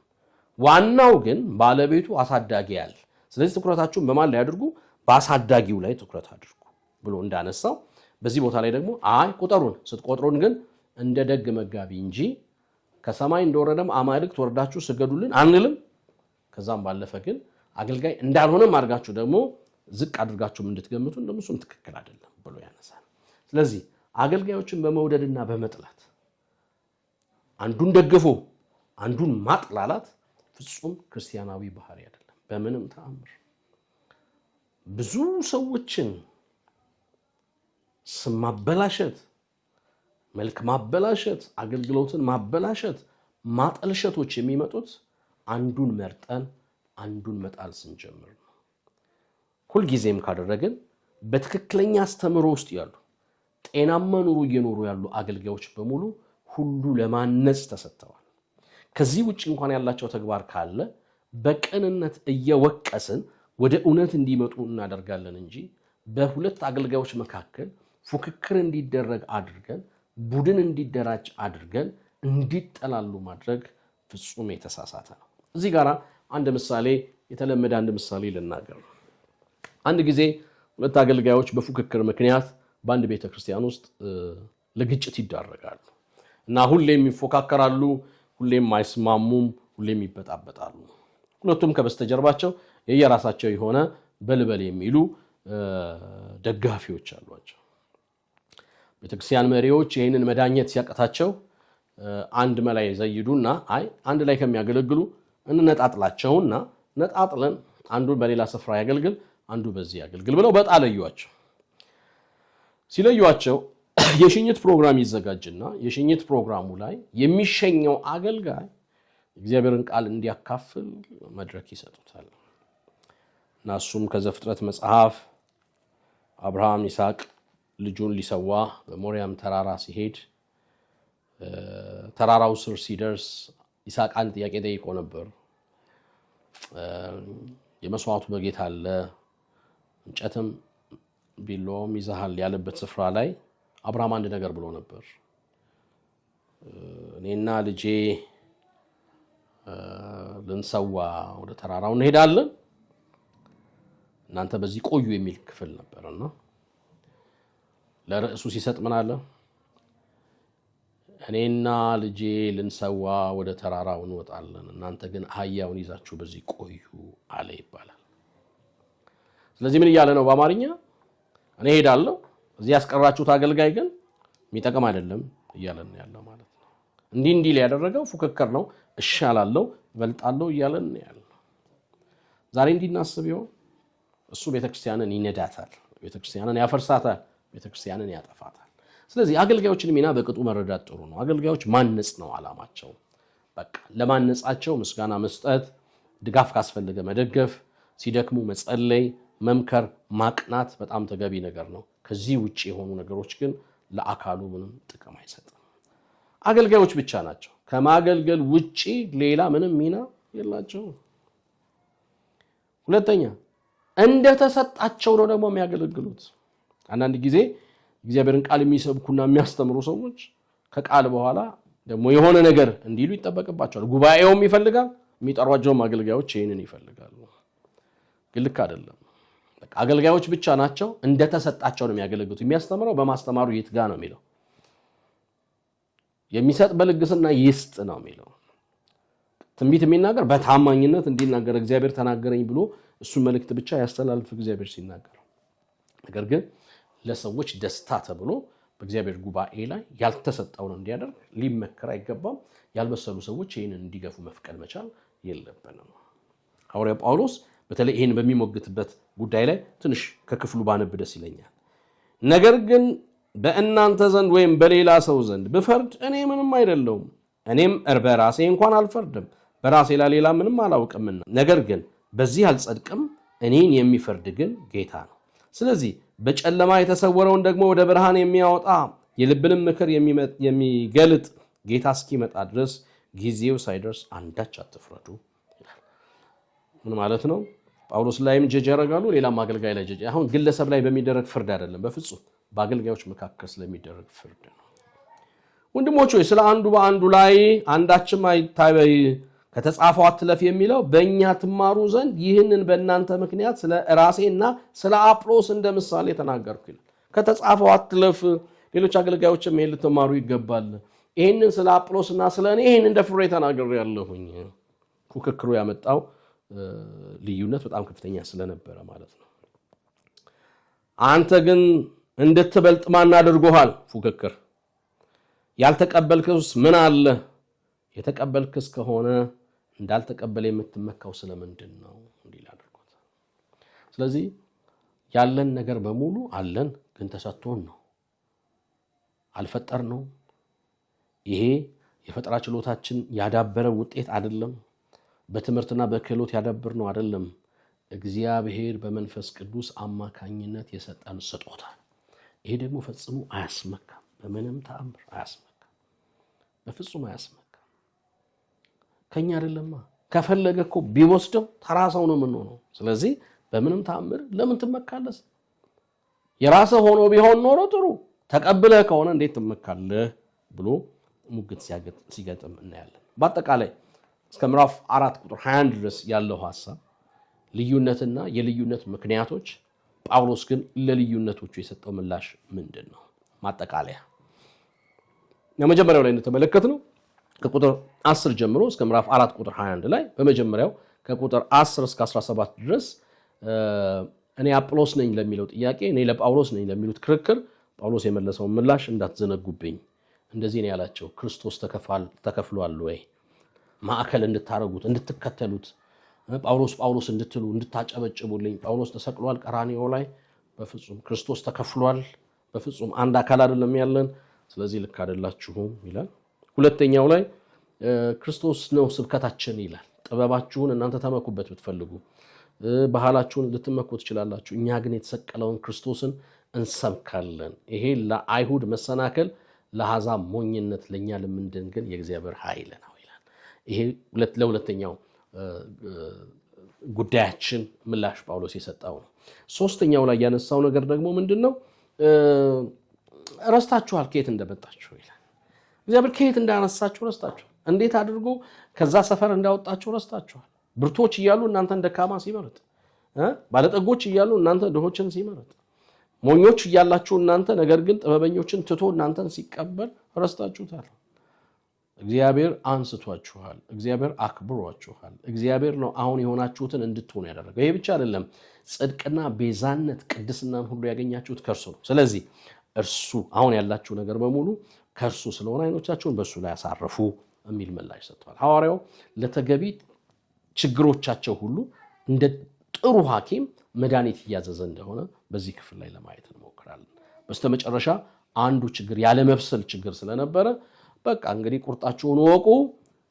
ዋናው ግን ባለቤቱ አሳዳጊ ያለ። ስለዚህ ትኩረታችሁን በማን ላይ አድርጉ? በአሳዳጊው ላይ ትኩረት አድርጉ ብሎ እንዳነሳው በዚህ ቦታ ላይ ደግሞ ቁጥሩን ስትቆጥሩን ግን እንደ ደግ መጋቢ እንጂ ከሰማይ እንደወረደም አማልክት ወርዳችሁ ስገዱልን አንልም። ከዛም ባለፈ ግን አገልጋይ እንዳልሆነም አድርጋችሁ ደግሞ ዝቅ አድርጋችሁም እንድትገምቱ እንደምሱም ትክክል አይደለም ብሎ ያነሳል። ስለዚህ አገልጋዮችን በመውደድና በመጥላት አንዱን ደግፎ አንዱን ማጥላላት ፍጹም ክርስቲያናዊ ባህሪ አይደለም በምንም ተአምር። ብዙ ሰዎችን ስም ማበላሸት፣ መልክ ማበላሸት፣ አገልግሎትን ማበላሸት፣ ማጠልሸቶች የሚመጡት አንዱን መርጠን አንዱን መጣል ስንጀምር ነው። ሁልጊዜም ካደረግን በትክክለኛ አስተምሮ ውስጥ ያሉ ጤናማ ኑሮ እየኖሩ ያሉ አገልጋዮች በሙሉ ሁሉ ለማነጽ ተሰጥተዋል። ከዚህ ውጭ እንኳን ያላቸው ተግባር ካለ በቅንነት እየወቀስን ወደ እውነት እንዲመጡ እናደርጋለን እንጂ በሁለት አገልጋዮች መካከል ፉክክር እንዲደረግ አድርገን ቡድን እንዲደራጅ አድርገን እንዲጠላሉ ማድረግ ፍጹም የተሳሳተ ነው። እዚህ ጋር አንድ ምሳሌ የተለመደ አንድ ምሳሌ ልናገር። አንድ ጊዜ ሁለት አገልጋዮች በፉክክር ምክንያት በአንድ ቤተክርስቲያን ውስጥ ለግጭት ይዳረጋሉ እና ሁሌም ይፎካከራሉ፣ ሁሌም አይስማሙም፣ ሁሌም ይበጣበጣሉ። ሁለቱም ከበስተጀርባቸው የየራሳቸው የሆነ በልበል የሚሉ ደጋፊዎች አሏቸው። ቤተክርስቲያን መሪዎች ይህንን መዳኘት ሲያቀታቸው አንድ መላ ይዘይዱና አንድ ላይ ከሚያገለግሉ እንነጣጥላቸውና ነጣጥለን አንዱን በሌላ ስፍራ ያገልግል፣ አንዱ በዚህ ያገልግል ብለው በጣ ለዩዋቸው። ሲለዩዋቸው የሽኝት ፕሮግራም ይዘጋጅና የሽኝት ፕሮግራሙ ላይ የሚሸኘው አገልጋይ እግዚአብሔርን ቃል እንዲያካፍል መድረክ ይሰጡታል። እና እሱም ከዘፍጥረት መጽሐፍ አብርሃም ይስሐቅ ልጁን ሊሰዋ በሞሪያም ተራራ ሲሄድ ተራራው ስር ሲደርስ ይስሐቅ አንድ ጥያቄ ጠይቆ ነበር። የመስዋዕቱ በጌታ አለ፣ እንጨትም ቢላዋም ይዘሃል ያለበት ስፍራ ላይ አብርሃም አንድ ነገር ብሎ ነበር። እኔና ልጄ ልንሰዋ ወደ ተራራው እንሄዳለን፣ እናንተ በዚህ ቆዩ የሚል ክፍል ነበርና ለርዕሱ ሲሰጥ ምን አለ? እኔና ልጄ ልንሰዋ ወደ ተራራው እንወጣለን፣ እናንተ ግን አህያውን ይዛችሁ በዚህ ቆዩ አለ ይባላል። ስለዚህ ምን እያለ ነው በአማርኛ? እኔ ሄዳለሁ፣ እዚህ ያስቀራችሁት አገልጋይ ግን የሚጠቅም አይደለም እያለን ያለው ማለት ነው። እንዲህ ሊያደረገው ፉክክር ነው፣ እሻላለሁ፣ እበልጣለሁ እያለን ያለው። ዛሬ እንዲናስብ ይሆን? እሱ ቤተክርስቲያንን ይነዳታል፣ ቤተክርስቲያንን ያፈርሳታል፣ ቤተክርስቲያንን ያጠፋታል። ስለዚህ አገልጋዮችን ሚና በቅጡ መረዳት ጥሩ ነው። አገልጋዮች ማነጽ ነው ዓላማቸው። በቃ ለማነጻቸው ምስጋና መስጠት፣ ድጋፍ ካስፈልገ መደገፍ፣ ሲደክሙ መጸለይ፣ መምከር፣ ማቅናት በጣም ተገቢ ነገር ነው። ከዚህ ውጪ የሆኑ ነገሮች ግን ለአካሉ ምንም ጥቅም አይሰጥም። አገልጋዮች ብቻ ናቸው። ከማገልገል ውጪ ሌላ ምንም ሚና የላቸውም። ሁለተኛ እንደተሰጣቸው ነው ደግሞ የሚያገለግሉት። አንዳንድ ጊዜ እግዚአብሔርን ቃል የሚሰብኩና የሚያስተምሩ ሰዎች ከቃል በኋላ ደግሞ የሆነ ነገር እንዲሉ ይጠበቅባቸዋል። ጉባኤውም ይፈልጋል፣ የሚጠሯቸውም አገልጋዮች ይህንን ይፈልጋሉ። ግን ልክ አይደለም። አገልጋዮች ብቻ ናቸው እንደተሰጣቸው ነው የሚያገለግሉት። የሚያስተምረው በማስተማሩ ይትጋ ነው የሚለው። የሚሰጥ በልግስና ይስጥ ነው የሚለው። ትንቢት የሚናገር በታማኝነት እንዲናገር እግዚአብሔር ተናገረኝ ብሎ እሱ መልእክት ብቻ ያስተላልፍ እግዚአብሔር ሲናገር። ነገር ግን ለሰዎች ደስታ ተብሎ በእግዚአብሔር ጉባኤ ላይ ያልተሰጠውን እንዲያደርግ ሊመከር አይገባም። ያልበሰሉ ሰዎች ይህንን እንዲገፉ መፍቀድ መቻል የለብንም። ሐዋርያው ጳውሎስ በተለይ ይህን በሚሞግትበት ጉዳይ ላይ ትንሽ ከክፍሉ ባነብ ደስ ይለኛል። ነገር ግን በእናንተ ዘንድ ወይም በሌላ ሰው ዘንድ ብፈርድ እኔ ምንም አይደለሁም። እኔም በራሴ እንኳን አልፈርድም፣ በራሴ ላይ ሌላ ምንም አላውቅምና። ነገር ግን በዚህ አልጸድቅም፣ እኔን የሚፈርድ ግን ጌታ ነው። ስለዚህ በጨለማ የተሰወረውን ደግሞ ወደ ብርሃን የሚያወጣ የልብንም ምክር የሚገልጥ ጌታ እስኪመጣ ድረስ ጊዜው ሳይደርስ አንዳች አትፍረዱ ይላል። ምን ማለት ነው? ጳውሎስ ላይም ጀጅ ያደርጋሉ፣ ሌላም አገልጋይ ላይ ጀጅ። አሁን ግለሰብ ላይ በሚደረግ ፍርድ አይደለም፣ በፍጹም በአገልጋዮች መካከል ስለሚደረግ ፍርድ ነው። ወንድሞች ሆይ ስለ አንዱ በአንዱ ላይ አንዳችም አይታበይ፣ ከተጻፈው አትለፍ የሚለው በእኛ ትማሩ ዘንድ ይህንን በእናንተ ምክንያት ስለ ራሴና ስለ አጵሎስ እንደ ምሳሌ ተናገርኩ ይላል። ከተጻፈው አትለፍ፣ ሌሎች አገልጋዮችም ይህን ልትማሩ ይገባል። ይህንን ስለ አጵሎስና ስለ እኔ ይህን እንደ ፍሬ ተናግሬያለሁኝ። ፉክክሩ ያመጣው ልዩነት በጣም ከፍተኛ ስለነበረ ማለት ነው። አንተ ግን እንድትበልጥ ማን አድርጎሃል? ፉክክር። ያልተቀበልክስ ምን አለ? የተቀበልክስ ከሆነ እንዳልተቀበለ የምትመካው ስለምንድን ነው? እንዲል አድርጎት። ስለዚህ ያለን ነገር በሙሉ አለን፣ ግን ተሰጥቶን ነው፣ አልፈጠር ነው። ይሄ የፈጠራ ችሎታችን ያዳበረ ውጤት አይደለም። በትምህርትና በክህሎት ያዳብር ነው አይደለም። እግዚአብሔር በመንፈስ ቅዱስ አማካኝነት የሰጠን ስጦታ። ይሄ ደግሞ ፈጽሞ አያስመካም፣ በምንም ተአምር አያስመካም፣ በፍጹም አያስመካም። ከኛ አይደለማ። ከፈለገ እኮ ቢወስደው ተራ ሰው ነው የምንሆነው። ስለዚህ በምንም ተአምር ለምን ትመካለህ? የራስህ ሆኖ ቢሆን ኖሮ ጥሩ፣ ተቀብለህ ከሆነ እንዴት ትመካለህ ብሎ ሙግት ሲገጥም እናያለን። በአጠቃላይ እስከ ምዕራፍ 4 ቁጥር 21 ድረስ ያለው ሐሳብ ልዩነትና የልዩነት ምክንያቶች ጳውሎስ ግን ለልዩነቶቹ የሰጠው ምላሽ ምንድነው? ማጠቃለያ የመጀመሪያው ላይ እንደተመለከትነው ከቁጥር 10 ጀምሮ እስከ ምዕራፍ 4 ቁጥር 21 ላይ በመጀመሪያው ከቁጥር 10 እስከ 17 ድረስ እኔ አጵሎስ ነኝ ለሚለው ጥያቄ እኔ ለጳውሎስ ነኝ ለሚሉት ክርክር ጳውሎስ የመለሰው ምላሽ እንዳትዘነጉብኝ እንደዚህ ነው ያላቸው። ክርስቶስ ተከፍሏል ወይ ማዕከል እንድታረጉት እንድትከተሉት ጳውሎስ እንድትሉ እንድታጨበጭቡልኝ ጳውሎስ ተሰቅሏል ቀራንዮ ላይ በፍጹም ክርስቶስ ተከፍሏል በፍጹም አንድ አካል አይደለም ያለን ስለዚህ ልክ አይደላችሁም ይላል። ሁለተኛው ላይ ክርስቶስ ነው ስብከታችን ይላል። ጥበባችሁን እናንተ ተመኩበት ብትፈልጉ ባህላችሁን ልትመኩ ትችላላችሁ እኛ ግን የተሰቀለውን ክርስቶስን እንሰብካለን ይሄ ለአይሁድ መሰናከል ለአሕዛብ ሞኝነት ለኛ ለምንድን ግን የእግዚአብሔር ኃይል ነው ይላል። ይሄ ለሁለተኛው ጉዳያችን ምላሽ ጳውሎስ የሰጠው ነው። ሶስተኛው ላይ ያነሳው ነገር ደግሞ ምንድነው? ረስታችኋል ከየት እንደመጣችሁ ይላል። እግዚአብሔር ከየት እንዳነሳችሁ ረስታችኋል። እንዴት አድርጎ ከዛ ሰፈር እንዳወጣችሁ ረስታችኋል። ብርቶች እያሉ እናንተን ደካማ ሲመረጥ ባለጠጎች እያሉ እናንተ ድሆችን ሲመረጥ ሞኞች እያላችሁ እናንተ ነገር ግን ጥበበኞችን ትቶ እናንተን ሲቀበል ረስታችሁታል። እግዚአብሔር አንስቷችኋል። እግዚአብሔር አክብሯችኋል። እግዚአብሔር ነው አሁን የሆናችሁትን እንድትሆኑ ያደረገው። ይሄ ብቻ አይደለም ጽድቅና ቤዛነት ቅድስናን ሁሉ ያገኛችሁት ከርሱ ነው። ስለዚህ እርሱ አሁን ያላችሁ ነገር በሙሉ ከርሱ ስለሆነ አይኖቻችሁን በሱ ላይ ያሳርፉ የሚል ምላሽ ሰጥቷል። ሐዋርያው ለተገቢ ችግሮቻቸው ሁሉ እንደ ጥሩ ሐኪም መድኃኒት እያዘዘ እንደሆነ በዚህ ክፍል ላይ ለማየት እንሞክራለን። በስተመጨረሻ አንዱ ችግር ያለ መብሰል ችግር ስለነበረ በቃ እንግዲህ ቁርጣችሁን ወቁ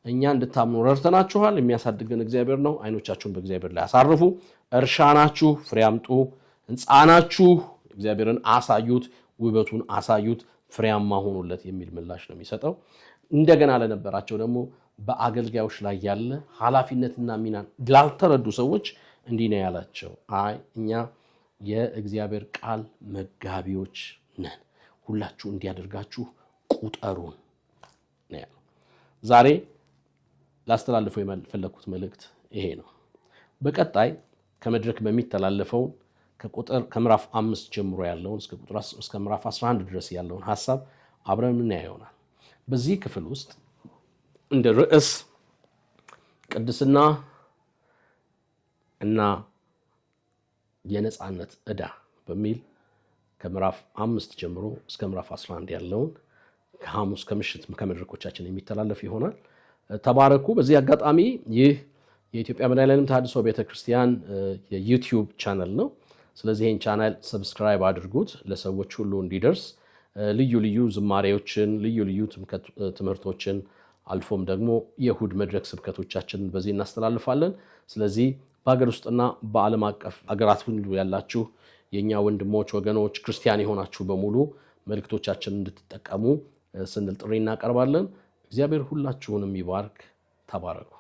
እኛ እንድታምኑ ረድተናችኋል የሚያሳድገን እግዚአብሔር ነው አይኖቻችሁን በእግዚአብሔር ላይ አሳርፉ እርሻናችሁ ፍሬ አምጡ ሕንጻናችሁ እግዚአብሔርን አሳዩት ውበቱን አሳዩት ፍሬያማ ሆኑለት የሚል ምላሽ ነው የሚሰጠው። እንደገና ለነበራቸው ደግሞ በአገልጋዮች ላይ ያለ ኃላፊነትና ሚናን ላልተረዱ ሰዎች እንዲህ ነው ያላቸው አይ እኛ የእግዚአብሔር ቃል መጋቢዎች ነን ሁላችሁ እንዲያደርጋችሁ ቁጠሩን ነው ያለው። ዛሬ ላስተላልፈው የፈለኩት መልእክት ይሄ ነው። በቀጣይ ከመድረክ በሚተላለፈው ከምዕራፍ 5 ጀምሮ ያለውን እስከ ምዕራፍ 11 ድረስ ያለውን ሐሳብ አብረን እናያየውናል። በዚህ ክፍል ውስጥ እንደ ርዕስ ቅድስና እና የነጻነት ዕዳ በሚል ከምዕራፍ 5 ጀምሮ እስከ ምዕራፍ 11 ያለውን ከሐሙስ ከምሽት ከመድረኮቻችን የሚተላለፍ ይሆናል። ተባረኩ። በዚህ አጋጣሚ ይህ የኢትዮጵያ መድኃኔዓለም ተሐድሶ ቤተክርስቲያን የዩቲዩብ ቻናል ነው። ስለዚህ ይህን ቻናል ሰብስክራይብ አድርጉት ለሰዎች ሁሉ እንዲደርስ ልዩ ልዩ ዝማሬዎችን ልዩ ልዩ ትምህርቶችን አልፎም ደግሞ የእሁድ መድረክ ስብከቶቻችንን በዚህ እናስተላልፋለን። ስለዚህ በሀገር ውስጥና በዓለም አቀፍ አገራት ሁሉ ያላችሁ የኛ ወንድሞች ወገኖች ክርስቲያን የሆናችሁ በሙሉ መልእክቶቻችንን እንድትጠቀሙ ስንል ጥሪ እናቀርባለን። እግዚአብሔር ሁላችሁንም ይባርክ። ተባረኩ።